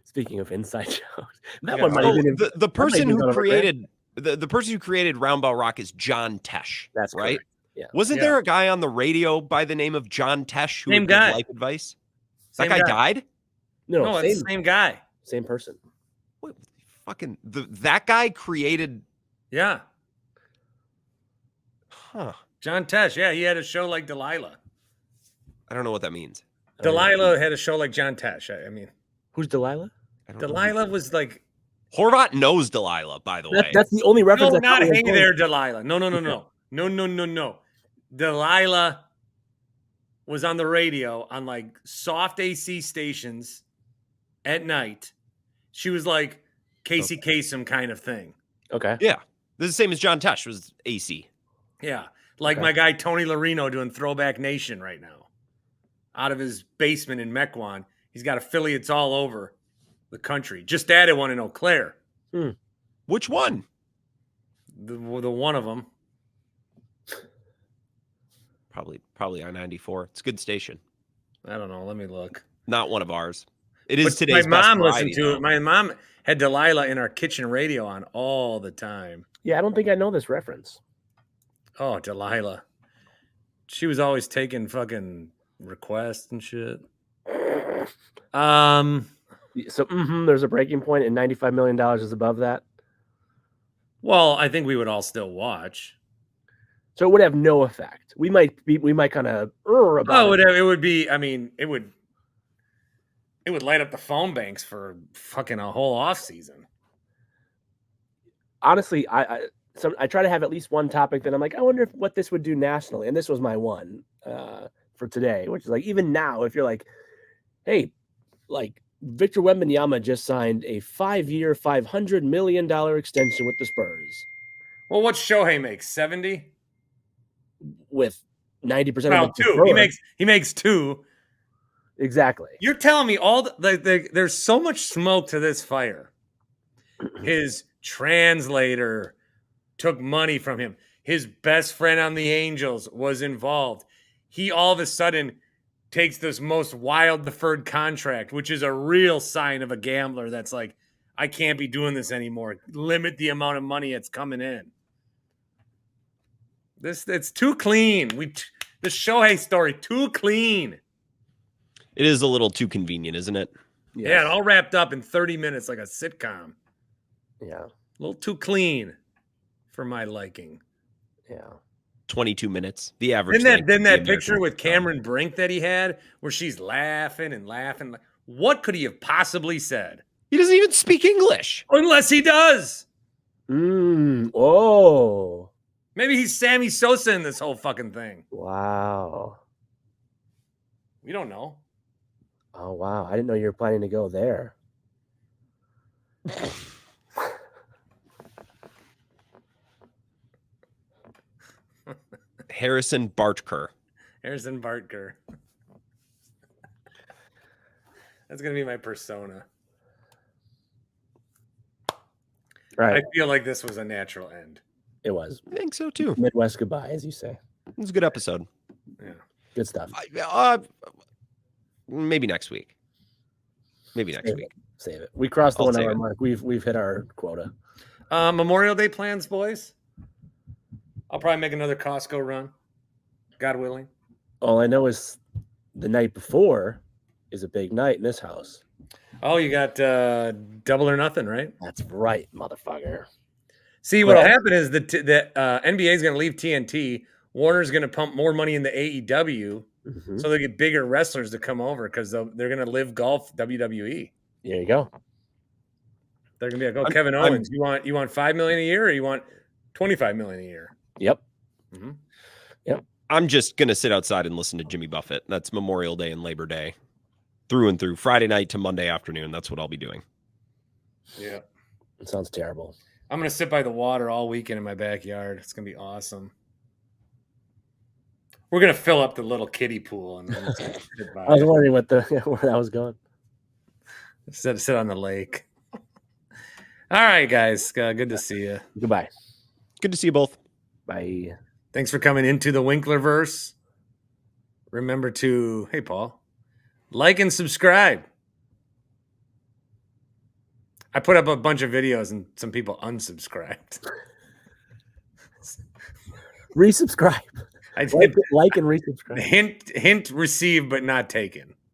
Speaking of inside jokes, that Yeah. one might even the person even who gone over created the person who created Round Ball Rock is John Tesh. That's right. correct. Yeah. Wasn't Yeah. there a guy on the radio by the name of John Tesh who Same would give guy. life advice? Same That guy guy. died? "No, it's the same guy." Same person. What, fucking that guy created. Yeah. Huh. John Tesh. Yeah, he had a show like Delilah. I don't know what that means. Delilah had a show like John Tesh. I mean, Who's Delilah? I don't know. Delilah was like, Horvat knows Delilah, by the way. That's the only reference. no, I not thought we hey had there, Delilah. No. Delilah was on the radio on like soft AC stations at night. She was like Casey Kasem kind of thing. Okay. Yeah. This is the same as John Tesh was AC. Yeah. Like Okay. my guy Tony Larino doing Throwback Nation right now. Out of his basement in Mequon. He's got affiliates all over the country. Just added one in Eau Claire. Which one? The one of them. Probably I-94. It's a good station. I don't know. Let me look. Not one of ours. It is But today's my best mom variety, listened to though. it. My mom had Delilah in our kitchen radio on all the time. Yeah, I don't think I know this reference. Oh, Delilah. She was always taking fucking requests and shit. So there's a breaking point, and $95 million is above that. Well, I think we would all still watch. So it would have no effect. We might kind of about it. It would be. I mean, it would light up the phone banks for fucking a whole off season. Honestly, I try to have at least one topic that I'm like, I wonder what this would do nationally, and this was my one for today, which is like, even now, if you're like, hey, like Victor Wembanyama just signed a 5-year, $500 million extension with the Spurs Well, what's Shohei make? 70? with 90% Well, of the two. He makes two. Exactly. You're telling me all there's so much smoke to this fire. His translator took money from him. His best friend on the Angels was involved. He all of a sudden takes this most wild deferred contract, which is a real sign of a gambler that's like, I can't be doing this anymore. Limit the amount of money that's coming in. It's too clean. The Shohei story, too clean. It is a little too convenient, isn't it? Yes. Yeah, it all wrapped up in 30 minutes like a sitcom. Yeah. A little too clean for my liking. Yeah. 22 minutes. The average. Then length of the that American picture with sitcom. Cameron Brink that he had, where she's laughing and laughing. What could he have possibly said? He doesn't even speak English. Unless he does. Oh. Maybe he's Sammy Sosa in this whole fucking thing. Wow. We don't know. Oh, wow. I didn't know you were planning to go there. Harrison Bartker. Harrison Bartker. That's going to be my persona. Right. I feel like this was a natural end. It was. I think so too. Midwest goodbye, as you say. It was a good episode. Yeah. Good stuff. Maybe next week. Maybe next week. Save it. We crossed the I'll 1 save hour it. mark. We've hit our quota. Memorial Day plans, boys? I'll probably make another Costco run. God willing. All I know is the night before is a big night in this house. Oh, you got Double or Nothing, right? That's right, motherfucker. See, what'll happen is that NBA is going to leave TNT. Warner's going to pump more money into AEW, so they get bigger wrestlers to come over because they're going to live golf WWE. There you go. They're going to be like, "Oh, Kevin Owens, you want $5 million a year, or you want $25 million a year?" Yep. Mm-hmm. Yep. I'm just gonna sit outside and listen to Jimmy Buffett. That's Memorial Day and Labor Day, through and through, Friday night to Monday afternoon. That's what I'll be doing. Yeah. It sounds terrible. I'm going to sit by the water all weekend in my backyard. It's going to be awesome. We're going to fill up the little kiddie pool. And then sit by I was it. wondering where that was going. Sit on the lake. All right, guys. Good to see you. Goodbye. Good to see you both. Bye. Thanks for coming into the Winklerverse. Remember to, hey, Paul, like and subscribe. I put up a bunch of videos and some people unsubscribed. Resubscribe. I did. Like and resubscribe. Hint received, but not taken.